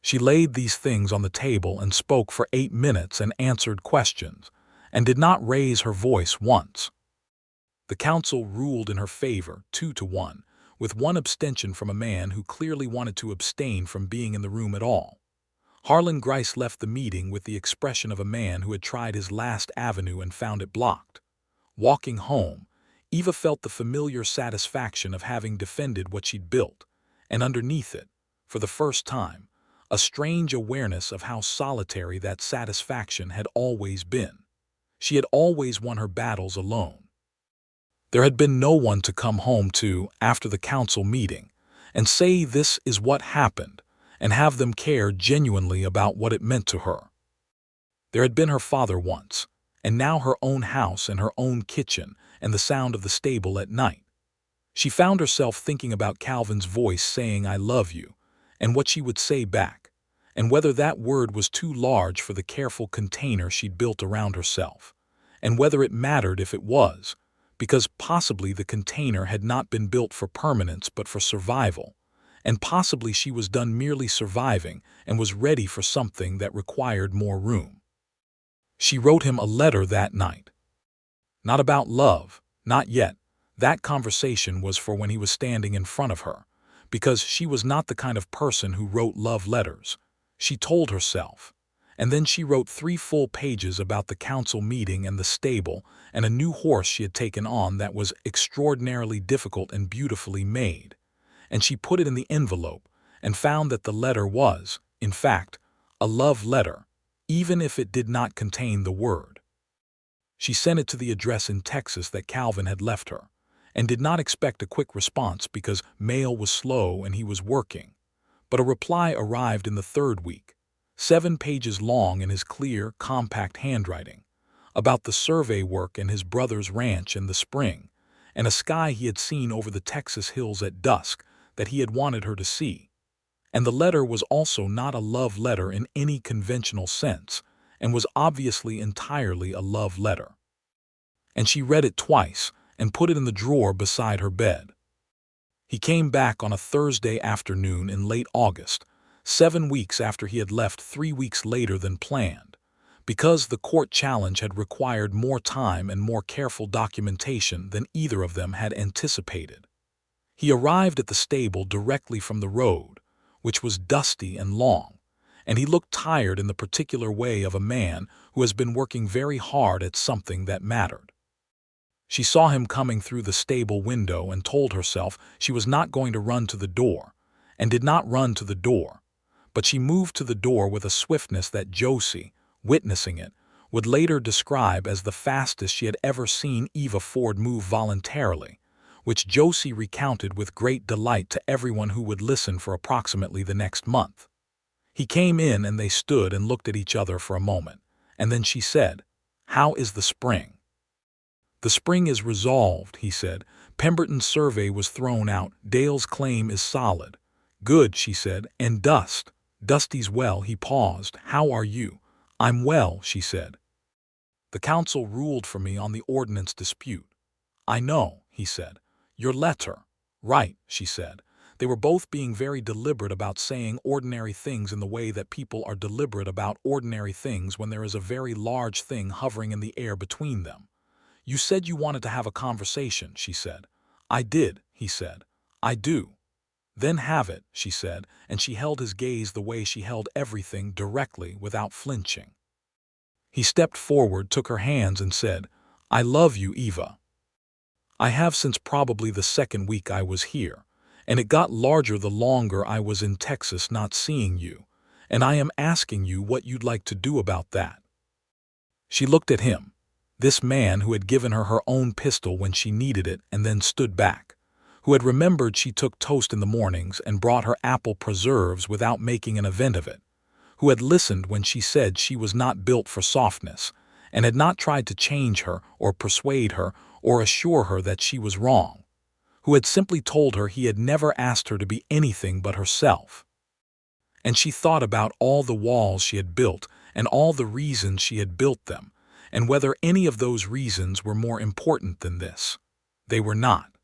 S1: She laid these things on the table and spoke for 8 minutes and answered questions, and did not raise her voice once. The council ruled in her favor 2-1, with 1 abstention from a man who clearly wanted to abstain from being in the room at all. Harlan Grice left the meeting with the expression of a man who had tried his last avenue and found it blocked. Walking home, Eva felt the familiar satisfaction of having defended what she'd built, and underneath it, for the first time, a strange awareness of how solitary that satisfaction had always been. She had always won her battles alone. There had been no one to come home to after the council meeting and say this is what happened, and have them care genuinely about what it meant to her. There had been her father once, and now her own house and her own kitchen and the sound of the stable at night. She found herself thinking about Calvin's voice saying "I love you," and what she would say back, and whether that word was too large for the careful container she'd built around herself, and whether it mattered if it was, because possibly the container had not been built for permanence but for survival, and possibly she was done merely surviving and was ready for something that required more room. She wrote him a letter that night. Not about love, not yet. That conversation was for when he was standing in front of her, because she was not the kind of person who wrote love letters, she told herself. And then she wrote 3 full pages about the council meeting and the stable and a new horse she had taken on that was extraordinarily difficult and beautifully made. And she put it in the envelope and found that the letter was, in fact, a love letter, even if it did not contain the word. She sent it to the address in Texas that Calvin had left her, and did not expect a quick response because mail was slow and he was working. But a reply arrived in the 3rd week, 7 pages long in his clear, compact handwriting, about the survey work and his brother's ranch in the spring, and a sky he had seen over the Texas hills at dusk that he had wanted her to see. And the letter was also not a love letter in any conventional sense, and was obviously entirely a love letter. And she read it twice and put it in the drawer beside her bed. He came back on a Thursday afternoon in late August, 7 weeks after he had left 3 weeks later than planned, because the court challenge had required more time and more careful documentation than either of them had anticipated. He arrived at the stable directly from the road, which was dusty and long, and he looked tired in the particular way of a man who has been working very hard at something that mattered. She saw him coming through the stable window and told herself she was not going to run to the door, and did not run to the door, but she moved to the door with a swiftness that Josie, witnessing it, would later describe as the fastest she had ever seen Eva Ford move voluntarily, which Josie recounted with great delight to everyone who would listen for approximately the next month. He came in and they stood and looked at each other for a moment, and then she said, "How is the spring?" "The spring is resolved," he said. "Pemberton's survey was thrown out. Dale's claim is solid." "Good," she said. "And Dust?" "Dusty's well." He paused. "How are you?" "I'm well," she said. "The council ruled for me on the ordnance dispute." "I know," he said. "Your letter." "Right," she said. They were both being very deliberate about saying ordinary things in the way that people are deliberate about ordinary things when there is a very large thing hovering in the air between them. "You said you wanted to have a conversation," she said. "I did," he said. "I do." "Then have it," she said, and she held his gaze the way she held everything, directly, without flinching. He stepped forward, took her hands, and said, "I love you, Eva. I have since probably the second week I was here, and it got larger the longer I was in Texas not seeing you, and I am asking you what you'd like to do about that." She looked at him, this man who had given her her own pistol when she needed it and then stood back, who had remembered she took toast in the mornings and brought her apple preserves without making an event of it, who had listened when she said she was not built for softness, and had not tried to change her or persuade her or assure her that she was wrong, who had simply told her he had never asked her to be anything but herself. And she thought about all the walls she had built and all the reasons she had built them, and whether any of those reasons were more important than this. They were not.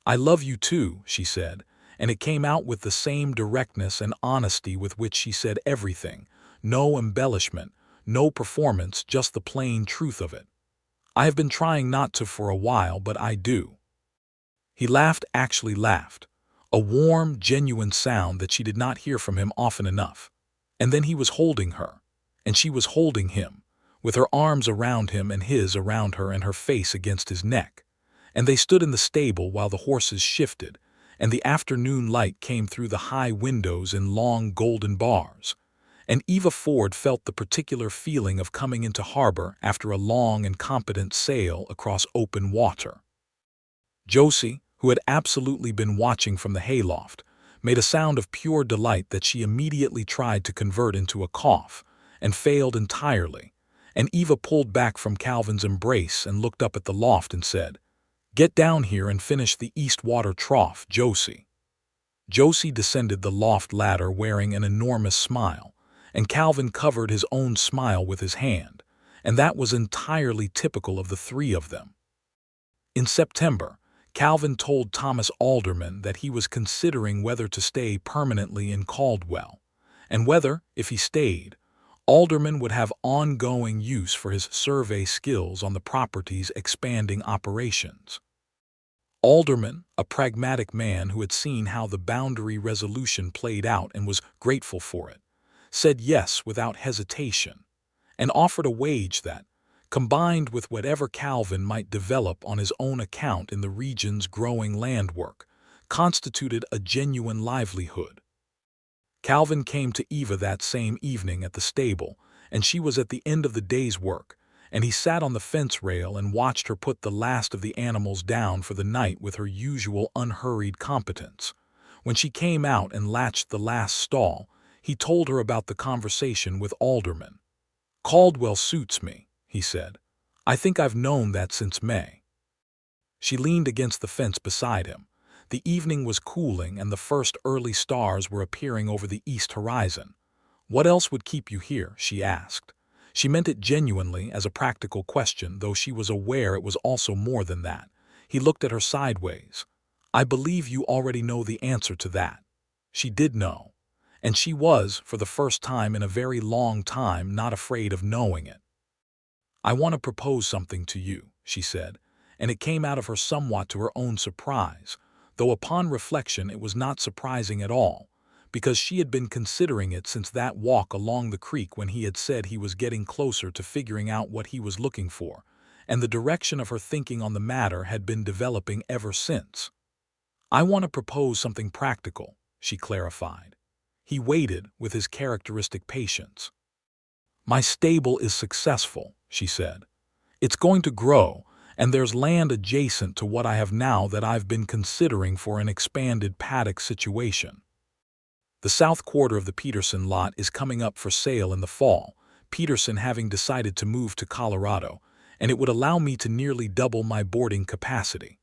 S1: "I love you too," she said, and it came out with the same directness and honesty with which she said everything, no embellishment, no performance, just the plain truth of it. "I have been trying not to for a while, but I do." He laughed, actually laughed, a warm, genuine sound that she did not hear from him often enough. And then he was holding her, and she was holding him, with her arms around him and his around her and her face against his neck. And they stood in the stable while the horses shifted, and the afternoon light came through the high windows in long golden bars. And Eva Ford felt the particular feeling of coming into harbor after a long and competent sail across open water. Josie, who had absolutely been watching from the hayloft, made a sound of pure delight that she immediately tried to convert into a cough, and failed entirely, and Eva pulled back from Calvin's embrace and looked up at the loft and said, "Get down here and finish the east water trough, Josie." Josie descended the loft ladder wearing an enormous smile, and Calvin covered his own smile with his hand, and that was entirely typical of the three of them. In September, Calvin told Thomas Alderman that he was considering whether to stay permanently in Caldwell, and whether, if he stayed, Alderman would have ongoing use for his survey skills on the property's expanding operations. Alderman, a pragmatic man who had seen how the boundary resolution played out and was grateful for it, said yes without hesitation, and offered a wage that, combined with whatever Calvin might develop on his own account in the region's growing land work, constituted a genuine livelihood. Calvin came to Eva that same evening at the stable, and she was at the end of the day's work, and he sat on the fence rail and watched her put the last of the animals down for the night with her usual unhurried competence. When she came out and latched the last stall, he told her about the conversation with Alderman. "Caldwell suits me," he said. "I think I've known that since May." She leaned against the fence beside him. The evening was cooling and the first early stars were appearing over the east horizon. "What else would keep you here?" she asked. She meant it genuinely as a practical question, though she was aware it was also more than that. He looked at her sideways. "I believe you already know the answer to that." She did know, and she was, for the first time in a very long time, not afraid of knowing it. "I want to propose something to you," she said, and it came out of her somewhat to her own surprise, though upon reflection it was not surprising at all, because she had been considering it since that walk along the creek when he had said he was getting closer to figuring out what he was looking for, and the direction of her thinking on the matter had been developing ever since. "I want to propose something practical," she clarified. He waited with his characteristic patience. "My stable is successful," she said. "It's going to grow, and there's land adjacent to what I have now that I've been considering for an expanded paddock situation. The south quarter of the Peterson lot is coming up for sale in the fall, Peterson having decided to move to Colorado, and it would allow me to nearly double my boarding capacity.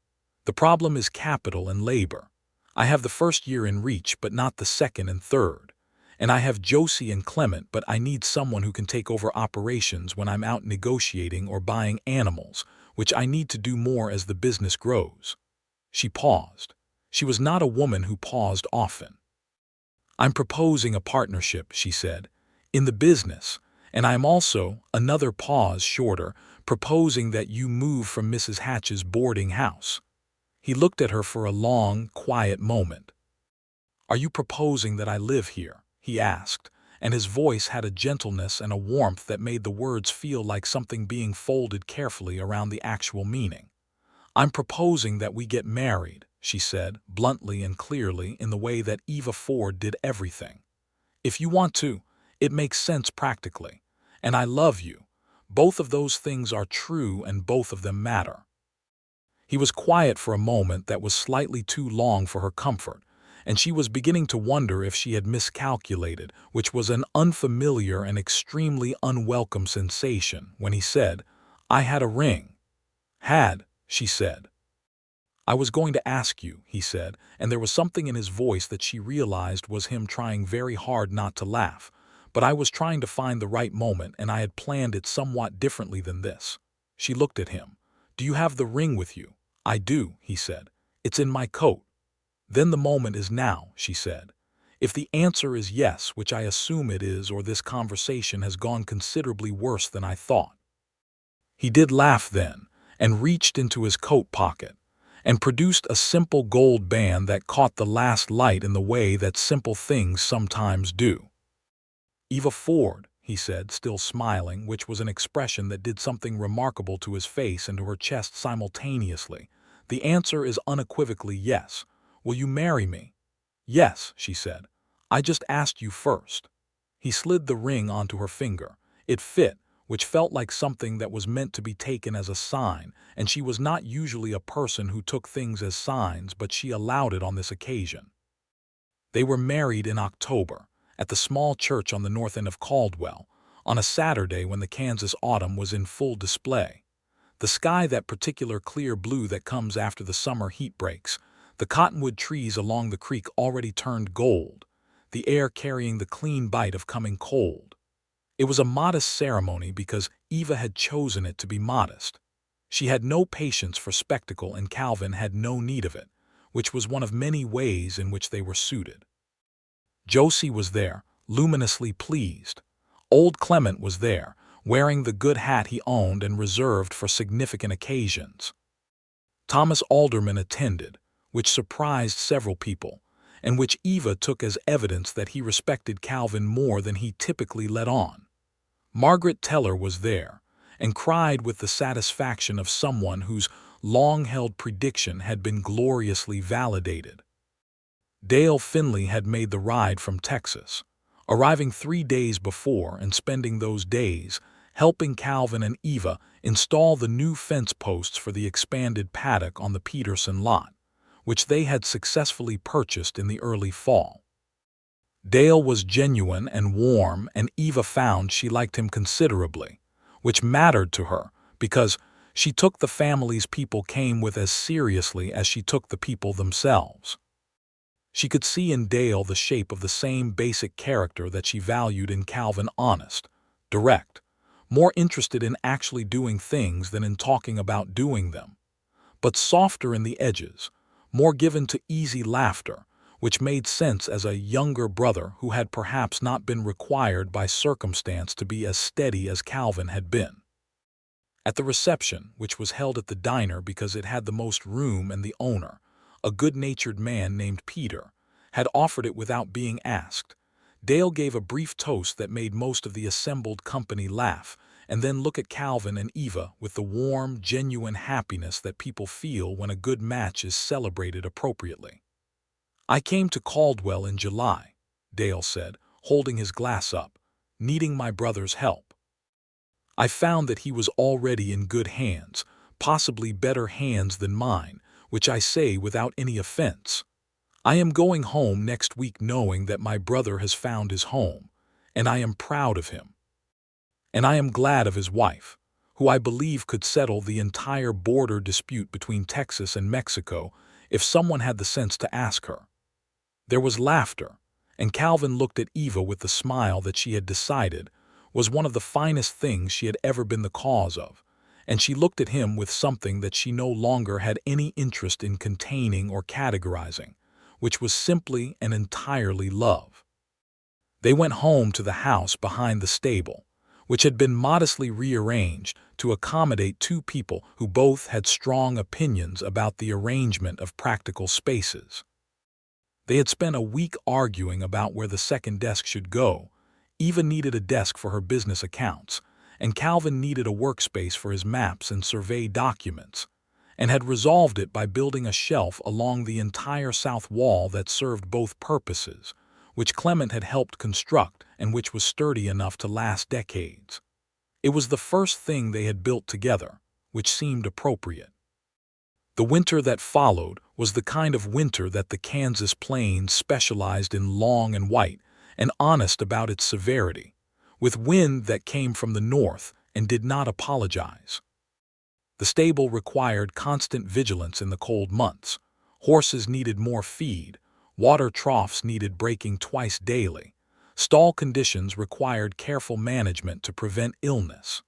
S1: The problem is capital and labor. I have the first year in reach, but not the second and third. And I have Josie and Clement, but I need someone who can take over operations when I'm out negotiating or buying animals, which I need to do more as the business grows." She paused. She was not a woman who paused often. "I'm proposing a partnership," she said, "in the business, and I'm also," another pause shorter, "proposing that you move from Mrs. Hatch's boarding house." He looked at her for a long, quiet moment. "Are you proposing that I live here?" he asked, and his voice had a gentleness and a warmth that made the words feel like something being folded carefully around the actual meaning. "I'm proposing that we get married," she said, bluntly and clearly, in the way that Eva Ford did everything. "If you want to, it makes sense practically. And I love you. Both of those things are true and both of them matter." He was quiet for a moment that was slightly too long for her comfort, and she was beginning to wonder if she had miscalculated, which was an unfamiliar and extremely unwelcome sensation, when he said, "I had a ring." "Had," she said. "I was going to ask you," he said, and there was something in his voice that she realized was him trying very hard not to laugh. "But I was trying to find the right moment, and I had planned it somewhat differently than this." She looked at him. "Do you have the ring with you?" "I do," he said. "It's in my coat." "Then the moment is now," she said. "If the answer is yes, which I assume it is, or this conversation has gone considerably worse than I thought." He did laugh then, and reached into his coat pocket, and produced a simple gold band that caught the last light in the way that simple things sometimes do. "Eva Ford," he said, still smiling, which was an expression that did something remarkable to his face and to her chest simultaneously. "The answer is unequivocally yes. Will you marry me?" "Yes," she said. "I just asked you first." He slid the ring onto her finger. It fit, which felt like something that was meant to be taken as a sign, and she was not usually a person who took things as signs, but she allowed it on this occasion. They were married in October, at the small church on the north end of Caldwell, on a Saturday when the Kansas autumn was in full display. The sky, that particular clear blue that comes after the summer heat breaks, the cottonwood trees along the creek already turned gold, the air carrying the clean bite of coming cold. It was a modest ceremony because Eva had chosen it to be modest. She had no patience for spectacle, and Calvin had no need of it, which was one of many ways in which they were suited. Josie was there, luminously pleased. Old Clement was there, wearing the good hat he owned and reserved for significant occasions. Thomas Alderman attended, which surprised several people, and which Eva took as evidence that he respected Calvin more than he typically let on. Margaret Teller was there, and cried with the satisfaction of someone whose long-held prediction had been gloriously validated. Dale Finley had made the ride from Texas, arriving 3 days before and spending those days helping Calvin and Eva install the new fence posts for the expanded paddock on the Peterson lot, which they had successfully purchased in the early fall. Dale was genuine and warm, and Eva found she liked him considerably, which mattered to her because she took the families people came with as seriously as she took the people themselves. She could see in Dale the shape of the same basic character that she valued in Calvin: honest, direct, more interested in actually doing things than in talking about doing them, but softer in the edges, more given to easy laughter, which made sense as a younger brother who had perhaps not been required by circumstance to be as steady as Calvin had been. At the reception, which was held at the diner because it had the most room and the owner, a good-natured man named Peter, had offered it without being asked, Dale gave a brief toast that made most of the assembled company laugh, and then look at Calvin and Eva with the warm, genuine happiness that people feel when a good match is celebrated appropriately. "I came to Caldwell in July," Dale said, holding his glass up, "needing my brother's help. I found that he was already in good hands, possibly better hands than mine, which I say without any offense. I am going home next week knowing that my brother has found his home, and I am proud of him. And I am glad of his wife, who I believe could settle the entire border dispute between Texas and Mexico if someone had the sense to ask her. There was laughter, and Calvin looked at Eva with the smile that she had decided was one of the finest things she had ever been the cause of, and she looked at him with something that she no longer had any interest in containing or categorizing, which was simply and entirely love. They went home to the house behind the stable, which had been modestly rearranged to accommodate two people who both had strong opinions about the arrangement of practical spaces. They had spent a week arguing about where the second desk should go. Eva needed a desk for her business accounts, and Calvin needed a workspace for his maps and survey documents, and had resolved it by building a shelf along the entire south wall that served both purposes, which Clement had helped construct and which was sturdy enough to last decades. It was the first thing they had built together, which seemed appropriate. The winter that followed was the kind of winter that the Kansas plains specialized in, long and white, and honest about its severity, with wind that came from the north and did not apologize. The stable required constant vigilance in the cold months. Horses needed more feed, water troughs needed breaking twice daily, stall conditions required careful management to prevent illness.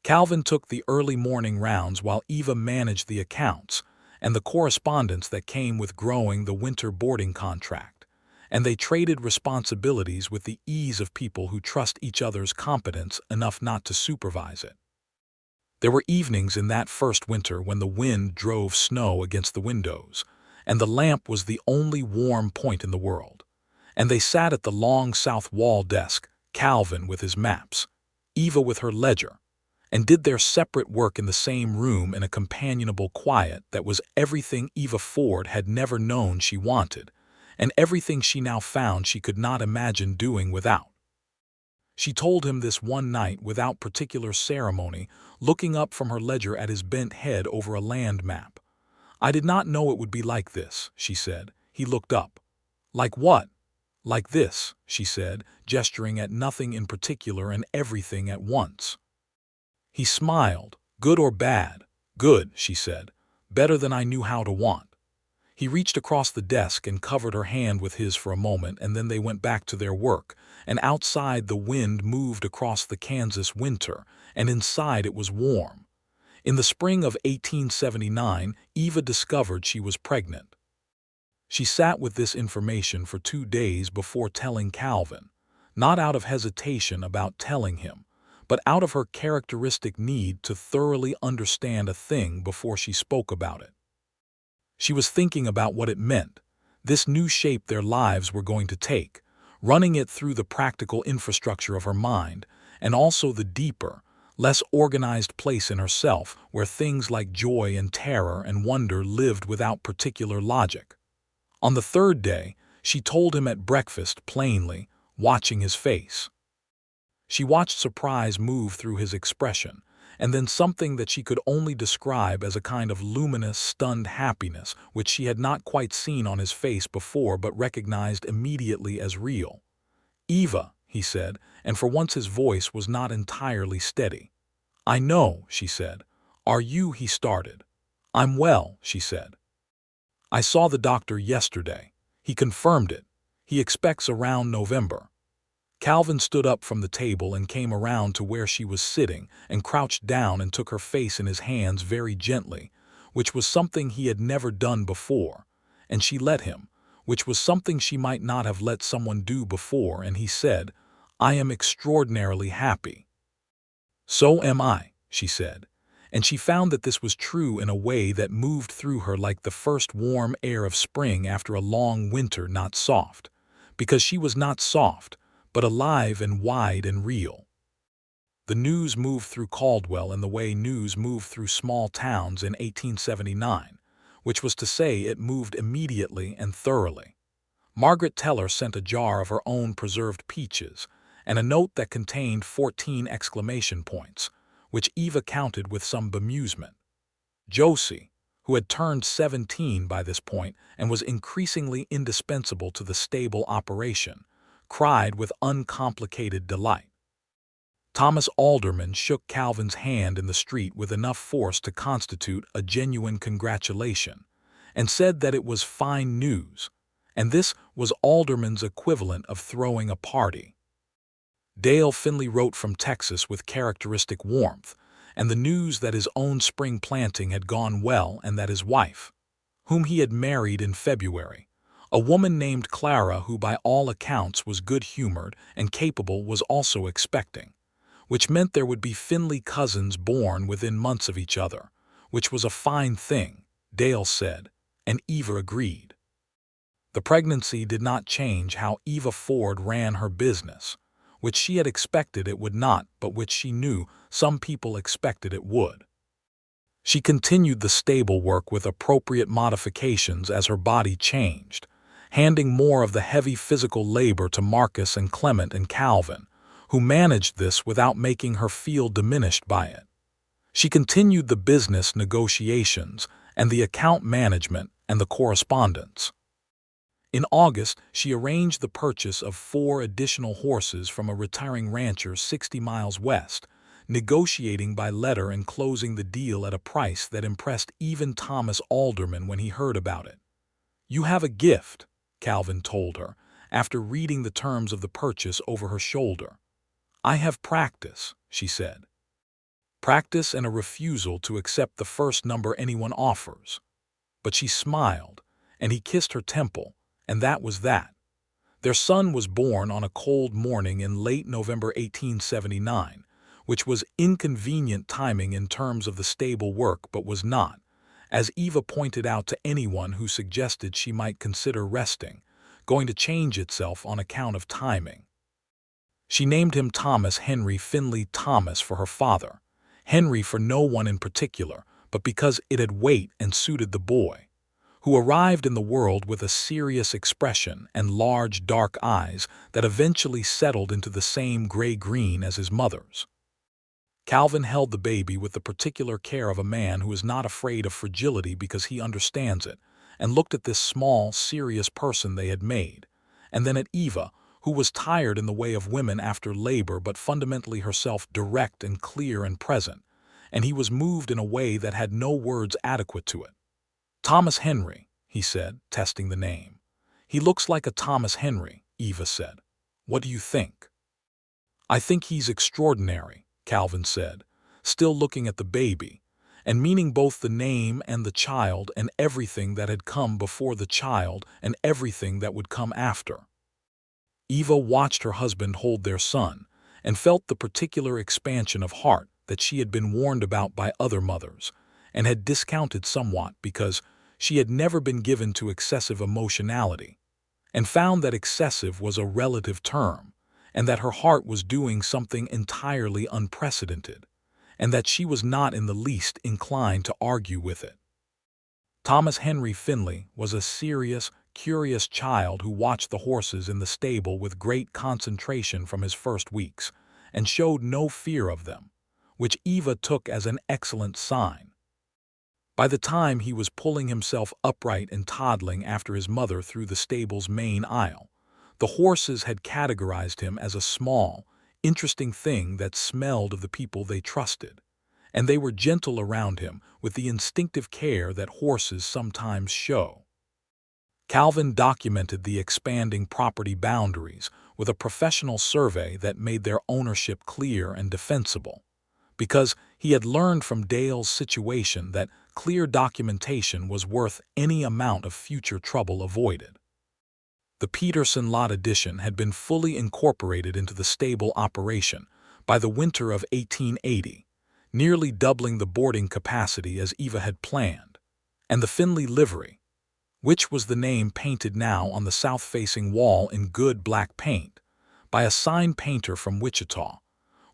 S1: Calvin took the early morning rounds while Eva managed the accounts and the correspondence that came with growing the winter boarding contract, and they traded responsibilities with the ease of people who trust each other's competence enough not to supervise it. There were evenings in that first winter when the wind drove snow against the windows, and the lamp was the only warm point in the world, and they sat at the long south wall desk, Calvin with his maps, Eva with her ledger, and did their separate work in the same room in a companionable quiet that was everything Eva Ford had never known she wanted, and everything she now found she could not imagine doing without. She told him this one night without particular ceremony, looking up from her ledger at his bent head over a land map. "I did not know it would be like this," she said. He looked up. "Like what?" "Like this," she said, gesturing at nothing in particular and everything at once. He smiled. "Good or bad?" "Good," she said. "Better than I knew how to want." He reached across the desk and covered her hand with his for a moment, and then they went back to their work, and outside the wind moved across the Kansas winter, and inside it was warm. In the spring of 1879, Eva discovered she was pregnant. She sat with this information for 2 days before telling Calvin, not out of hesitation about telling him, but out of her characteristic need to thoroughly understand a thing before she spoke about it. She was thinking about what it meant, this new shape their lives were going to take, running it through the practical infrastructure of her mind, and also the deeper, less organized place in herself where things like joy and terror and wonder lived without particular logic. On the third day, she told him at breakfast plainly, watching his face. She watched surprise move through his expression, and then something that she could only describe as a kind of luminous, stunned happiness which she had not quite seen on his face before but recognized immediately as real. "Eva," he said, and for once his voice was not entirely steady. "I know," she said. "Are you?" he started. "I'm well," she said. "I saw the doctor yesterday. He confirmed it. He expects around November." Calvin stood up from the table and came around to where she was sitting and crouched down and took her face in his hands very gently, which was something he had never done before, and she let him, which was something she might not have let someone do before, and he said, "I am extraordinarily happy." "So am I," she said, and she found that this was true in a way that moved through her like the first warm air of spring after a long winter, not soft, because she was not soft, but alive and wide and real. The news moved through Caldwell in the way news moved through small towns in 1879, which was to say it moved immediately and thoroughly. Margaret Teller sent a jar of her own preserved peaches and a note that contained 14 exclamation points, which Eva counted with some bemusement. Josie, who had turned 17 by this point and was increasingly indispensable to the stable operation, cried with uncomplicated delight. Thomas Alderman shook Calvin's hand in the street with enough force to constitute a genuine congratulation, and said that it was fine news, and this was Alderman's equivalent of throwing a party. Dale Finley wrote from Texas with characteristic warmth, and the news that his own spring planting had gone well and that his wife, whom he had married in February, a woman named Clara who by all accounts was good-humored and capable, was also expecting, which meant there would be Finley cousins born within months of each other, which was a fine thing, Dale said, and Eva agreed. The pregnancy did not change how Eva Ford ran her business, which she had expected it would not, but which she knew some people expected it would. She continued the stable work with appropriate modifications as her body changed, handing more of the heavy physical labor to Marcus and Clement and Calvin, who managed this without making her feel diminished by it. She continued the business negotiations and the account management and the correspondence. In August, she arranged the purchase of 4 additional horses from a retiring rancher 60 miles west, negotiating by letter and closing the deal at a price that impressed even Thomas Alderman when he heard about it. "You have a gift," Calvin told her, after reading the terms of the purchase over her shoulder. "I have practice," she said. "Practice and a refusal to accept the first number anyone offers." But she smiled, and he kissed her temple, and that was that. Their son was born on a cold morning in late November 1879, which was inconvenient timing in terms of the stable work, but was not, as Eva pointed out to anyone who suggested she might consider resting, going to change itself on account of timing. She named him Thomas Henry Finley Thomas for her father, Henry for no one in particular, but because it had weight and suited the boy, who arrived in the world with a serious expression and large dark eyes that eventually settled into the same gray-green as his mother's. Calvin held the baby with the particular care of a man who is not afraid of fragility because he understands it, and looked at this small, serious person they had made, and then at Eva, who was tired in the way of women after labor but fundamentally herself direct and clear and present, and he was moved in a way that had no words adequate to it. "Thomas Henry," he said, testing the name. "He looks like a Thomas Henry," Eva said. "What do you think?" "I think he's extraordinary," Calvin said, still looking at the baby, and meaning both the name and the child and everything that had come before the child and everything that would come after. Eva watched her husband hold their son and felt the particular expansion of heart that she had been warned about by other mothers and had discounted somewhat because she had never been given to excessive emotionality, and found that excessive was a relative term, and that her heart was doing something entirely unprecedented, and that she was not in the least inclined to argue with it. Thomas Henry Finley was a serious, curious child who watched the horses in the stable with great concentration from his first weeks, and showed no fear of them, which Eva took as an excellent sign. By the time he was pulling himself upright and toddling after his mother through the stable's main aisle, the horses had categorized him as a small, interesting thing that smelled of the people they trusted, and they were gentle around him with the instinctive care that horses sometimes show. Calvin documented the expanding property boundaries with a professional survey that made their ownership clear and defensible, because he had learned from Dale's situation that clear documentation was worth any amount of future trouble avoided. The Peterson lot addition had been fully incorporated into the stable operation by the winter of 1880, nearly doubling the boarding capacity as Eva had planned, and the Finley livery, which was the name painted now on the south-facing wall in good black paint by a sign painter from Wichita,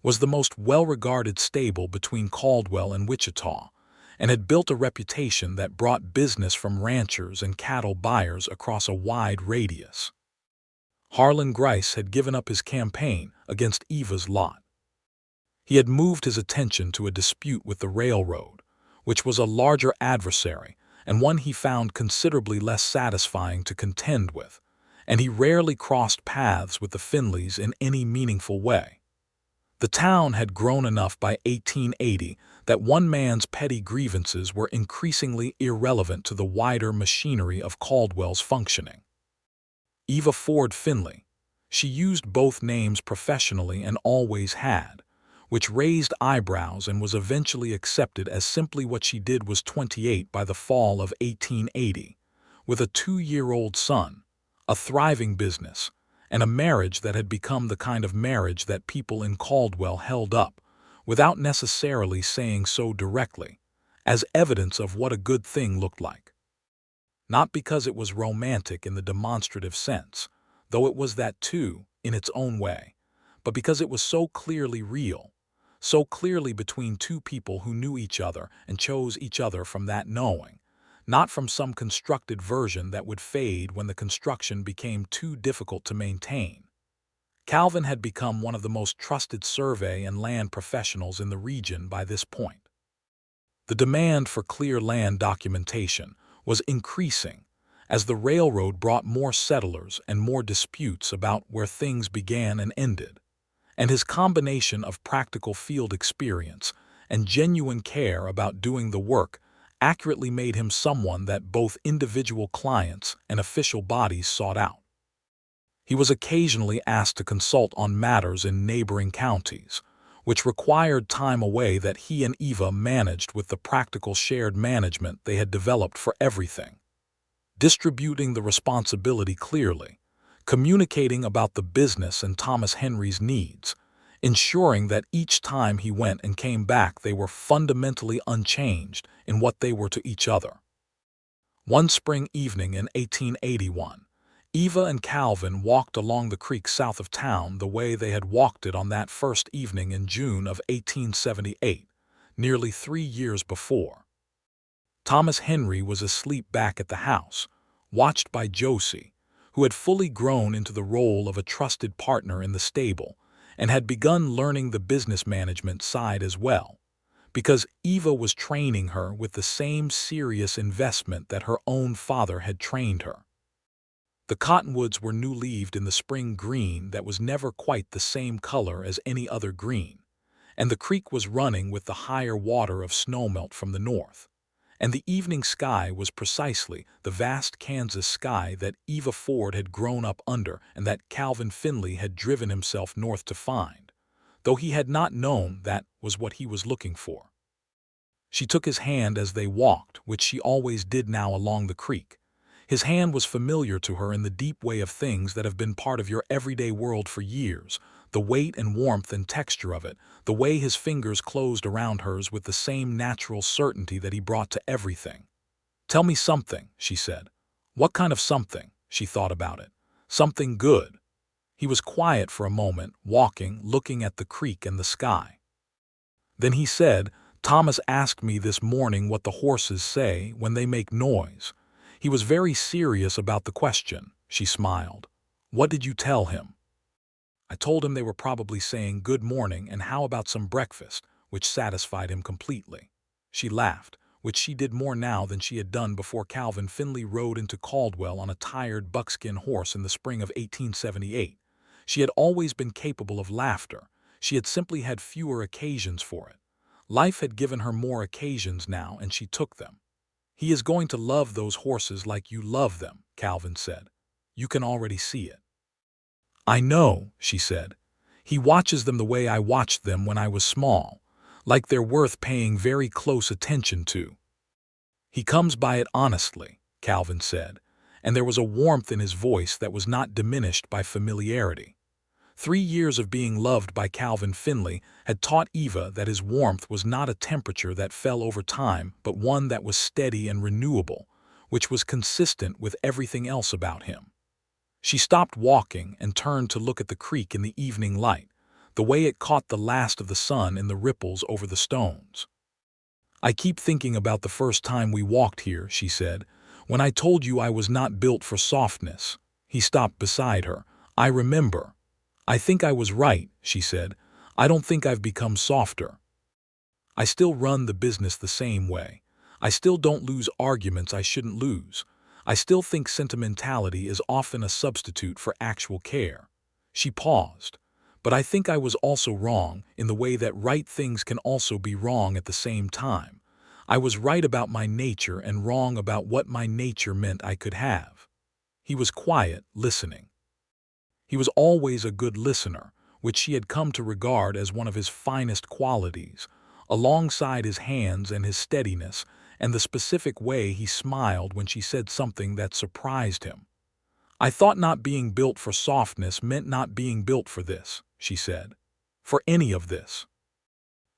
S1: was the most well-regarded stable between Caldwell and Wichita, and had built a reputation that brought business from ranchers and cattle buyers across a wide radius. Harlan Grice had given up his campaign against Eva's lot. He had moved his attention to a dispute with the railroad, which was a larger adversary and one he found considerably less satisfying to contend with, and he rarely crossed paths with the Finleys in any meaningful way. The town had grown enough by 1880 that one man's petty grievances were increasingly irrelevant to the wider machinery of Caldwell's functioning. Eva Ford Finley. She used both names professionally and always had, which raised eyebrows and was eventually accepted as simply what she did was 28 by the fall of 1880, with a 2-year-old son, a thriving business, and a marriage that had become the kind of marriage that people in Caldwell held up, without necessarily saying so directly, as evidence of what a good thing looked like. Not because it was romantic in the demonstrative sense, though it was that too, in its own way, but because it was so clearly real, so clearly between two people who knew each other and chose each other from that knowing, not from some constructed version that would fade when the construction became too difficult to maintain. Calvin had become one of the most trusted survey and land professionals in the region by this point. The demand for clear land documentation was increasing as the railroad brought more settlers and more disputes about where things began and ended, and his combination of practical field experience and genuine care about doing the work accurately made him someone that both individual clients and official bodies sought out. He was occasionally asked to consult on matters in neighboring counties, which required time away that he and Eva managed with the practical shared management they had developed for everything. Distributing the responsibility clearly, communicating about the business and Thomas Henry's needs, ensuring that each time he went and came back they were fundamentally unchanged in what they were to each other. One spring evening in 1881, Eva and Calvin walked along the creek south of town the way they had walked it on that first evening in June of 1878, nearly 3 years before. Thomas Henry was asleep back at the house, watched by Josie, who had fully grown into the role of a trusted partner in the stable and had begun learning the business management side as well, because Eva was training her with the same serious investment that her own father had trained her. The cottonwoods were new-leaved in the spring green that was never quite the same color as any other green, and the creek was running with the higher water of snowmelt from the north, and the evening sky was precisely the vast Kansas sky that Eva Ford had grown up under and that Calvin Finley had driven himself north to find, though he had not known that was what he was looking for. She took his hand as they walked, which she always did now along the creek. His hand was familiar to her in the deep way of things that have been part of your everyday world for years, the weight and warmth and texture of it, the way his fingers closed around hers with the same natural certainty that he brought to everything. "Tell me something," she said. What kind of something? She thought about it. Something good. He was quiet for a moment, walking, looking at the creek and the sky. Then he said, "Thomas asked me this morning what the horses say when they make noise." He was very serious about the question. She smiled. "What did you tell him?" "I told him they were probably saying good morning and how about some breakfast," which satisfied him completely. She laughed, which she did more now than she had done before Calvin Finley rode into Caldwell on a tired buckskin horse in the spring of 1878. She had always been capable of laughter. She had simply had fewer occasions for it. Life had given her more occasions now, and she took them. "He is going to love those horses like you love them," Calvin said. "You can already see it." "I know," she said. "He watches them the way I watched them when I was small, like they're worth paying very close attention to." "He comes by it honestly," Calvin said, and there was a warmth in his voice that was not diminished by familiarity. 3 years of being loved by Calvin Finley had taught Eva that his warmth was not a temperature that fell over time, but one that was steady and renewable, which was consistent with everything else about him. She stopped walking and turned to look at the creek in the evening light, the way it caught the last of the sun in the ripples over the stones. "I keep thinking about the first time we walked here," she said, "when I told you I was not built for softness." He stopped beside her. "I remember. I think I was right," she said. "I don't think I've become softer. I still run the business the same way. I still don't lose arguments I shouldn't lose. I still think sentimentality is often a substitute for actual care." She paused, But I think I was also wrong in the way that right things can also be wrong at the same time. I was right about my nature and wrong about what my nature meant I could have. He was quiet, listening. He was always a good listener, which she had come to regard as one of his finest qualities, alongside his hands and his steadiness and the specific way he smiled when she said something that surprised him. I thought not being built for softness meant not being built for this, she said. For any of this.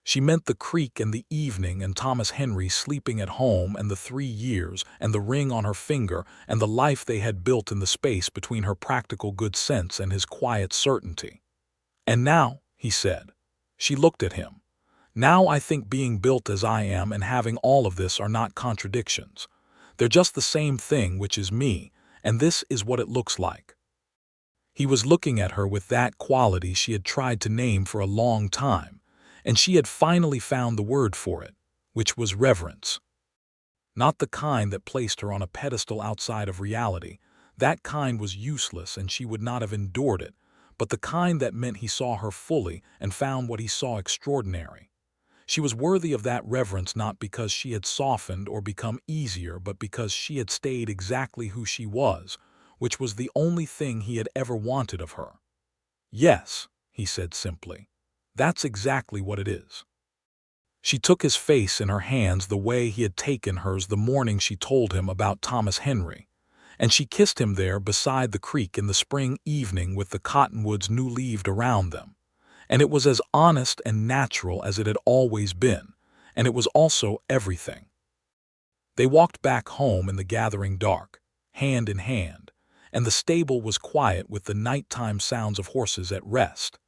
S1: She meant the creek and the evening and Thomas Henry sleeping at home and the 3 years and the ring on her finger and the life they had built in the space between her practical good sense and his quiet certainty. And now, he said. She looked at him. Now I think being built as I am and having all of this are not contradictions. They're just the same thing, which is me, and this is what it looks like. He was looking at her with that quality she had tried to name for a long time, and she had finally found the word for it, which was reverence. Not the kind that placed her on a pedestal outside of reality. That kind was useless and she would not have endured it, but the kind that meant he saw her fully and found what he saw extraordinary. She was worthy of that reverence not because she had softened or become easier, but because she had stayed exactly who she was, which was the only thing he had ever wanted of her. Yes, he said simply. That's exactly what it is. She took his face in her hands the way he had taken hers the morning she told him about Thomas Henry, and she kissed him there beside the creek in the spring evening with the cottonwoods new-leaved around them. And it was as honest and natural as it had always been, and it was also everything. They walked back home in the gathering dark, hand in hand, and the stable was quiet with the nighttime sounds of horses at rest.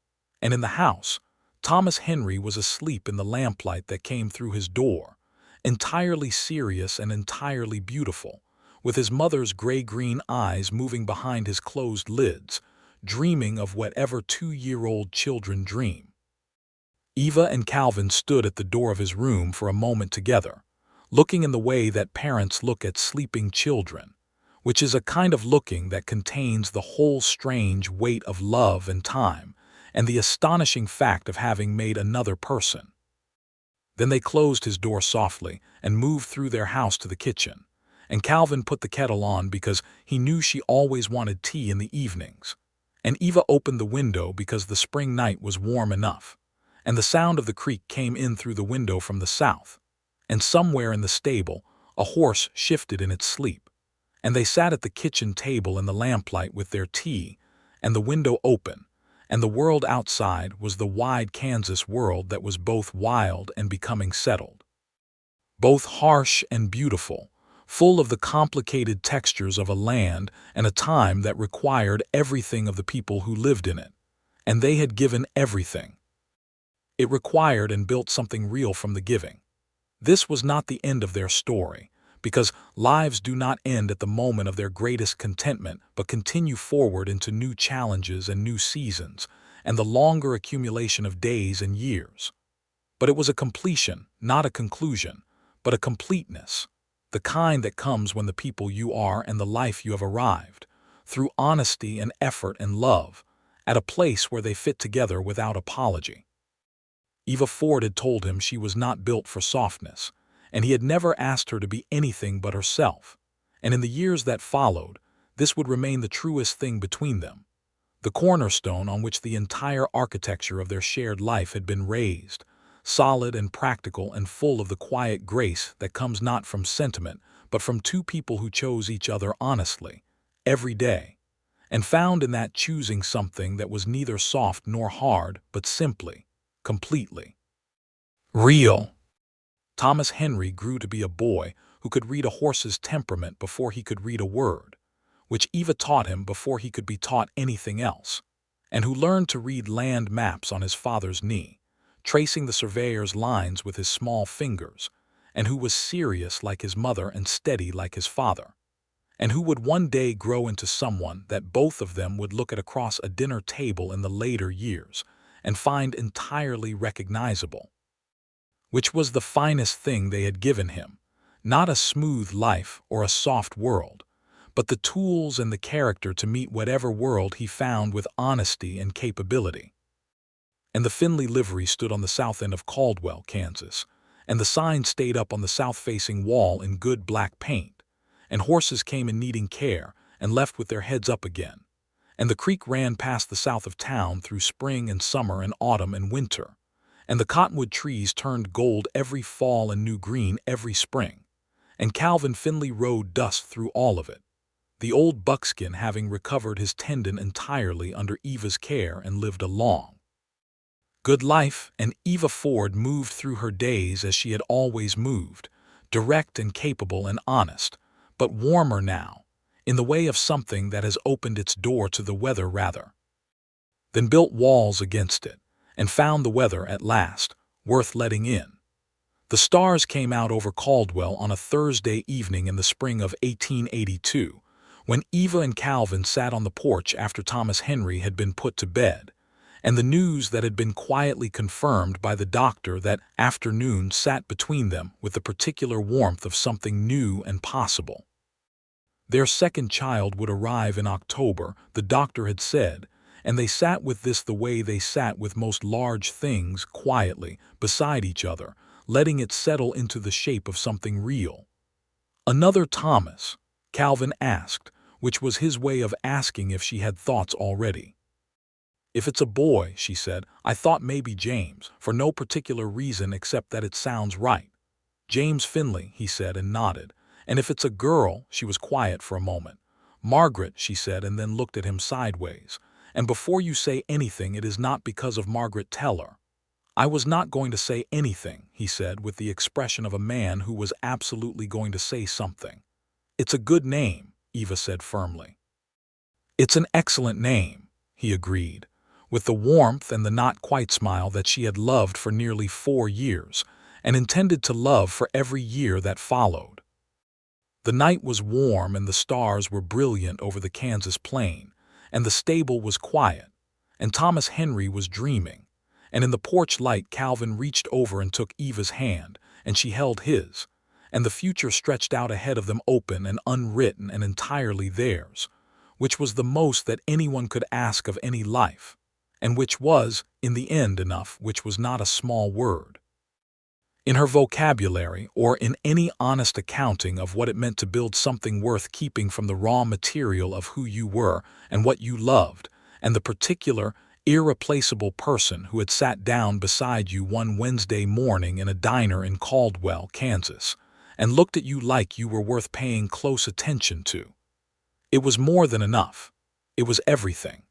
S1: And in the house, Thomas Henry was asleep in the lamplight that came through his door, entirely serious and entirely beautiful, with his mother's gray-green eyes moving behind his closed lids, dreaming of whatever 2-year-old children dream. Eva and Calvin stood at the door of his room for a moment together, looking in the way that parents look at sleeping children, which is a kind of looking that contains the whole strange weight of love and time, and the astonishing fact of having made another person. Then they closed his door softly and moved through their house to the kitchen, and Calvin put the kettle on because he knew she always wanted tea in the evenings, and Eva opened the window because the spring night was warm enough, and the sound of the creek came in through the window from the south, and somewhere in the stable a horse shifted in its sleep, and they sat at the kitchen table in the lamplight with their tea, and the window open, and the world outside was the wide Kansas world that was both wild and becoming settled. Both harsh and beautiful, full of the complicated textures of a land and a time that required everything of the people who lived in it, and they had given everything. It required and built something real from the giving. This was not the end of their story, because lives do not end at the moment of their greatest contentment but continue forward into new challenges and new seasons, and the longer accumulation of days and years. But it was a completion, not a conclusion, but a completeness, the kind that comes when the people you are and the life you have arrived, through honesty and effort and love, at a place where they fit together without apology. Eva Ford had told him she was not built for softness, and he had never asked her to be anything but herself, and in the years that followed, this would remain the truest thing between them, the cornerstone on which the entire architecture of their shared life had been raised, solid and practical and full of the quiet grace that comes not from sentiment, but from two people who chose each other honestly, every day, and found in that choosing something that was neither soft nor hard, but simply, completely real. Thomas Henry grew to be a boy who could read a horse's temperament before he could read a word, which Eva taught him before he could be taught anything else, and who learned to read land maps on his father's knee, tracing the surveyor's lines with his small fingers, and who was serious like his mother and steady like his father, and who would one day grow into someone that both of them would look at across a dinner table in the later years and find entirely recognizable. Which was the finest thing they had given him, not a smooth life or a soft world, but the tools and the character to meet whatever world he found with honesty and capability. and the Finley livery stood on the south end of Caldwell, Kansas, and the sign stayed up on the south-facing wall in good black paint, and horses came in needing care and left with their heads up again, and the creek ran past the south of town through spring and summer and autumn and winter, and the cottonwood trees turned gold every fall and new green every spring, and Calvin Finley rode dust through all of it, the old buckskin having recovered his tendon entirely under Eva's care and lived a long, good life, and Eva Ford moved through her days as she had always moved, direct and capable and honest, but warmer now, in the way of something that has opened its door to the weather rather than built walls against it, and found the weather at last worth letting in. The stars came out over Caldwell on a Thursday evening in the spring of 1882, when Eva and Calvin sat on the porch after Thomas Henry had been put to bed, and the news that had been quietly confirmed by the doctor that afternoon sat between them with the particular warmth of something new and possible. Their second child would arrive in October, the doctor had said, and they sat with this the way they sat with most large things, quietly, beside each other, letting it settle into the shape of something real. Another Thomas? Calvin asked, which was his way of asking if she had thoughts already. If it's a boy, she said, I thought maybe James, for no particular reason except that it sounds right. James Finley, he said and nodded. And if it's a girl, she was quiet for a moment. Margaret, she said, and then looked at him sideways. And before you say anything, it is not because of Margaret Teller. I was not going to say anything, he said, with the expression of a man who was absolutely going to say something. It's a good name, Eva said firmly. It's an excellent name, he agreed, with the warmth and the not-quite smile that she had loved for nearly 4 years, and intended to love for every year that followed. The night was warm and the stars were brilliant over the Kansas plain, and the stable was quiet, and Thomas Henry was dreaming, and in the porch light Calvin reached over and took Eva's hand, and she held his, and the future stretched out ahead of them open and unwritten and entirely theirs, which was the most that anyone could ask of any life, and which was, in the end, enough, which was not a small word. In her vocabulary, or in any honest accounting of what it meant to build something worth keeping from the raw material of who you were and what you loved, and the particular, irreplaceable person who had sat down beside you one Wednesday morning in a diner in Caldwell, Kansas, and looked at you like you were worth paying close attention to. It was more than enough. It was everything.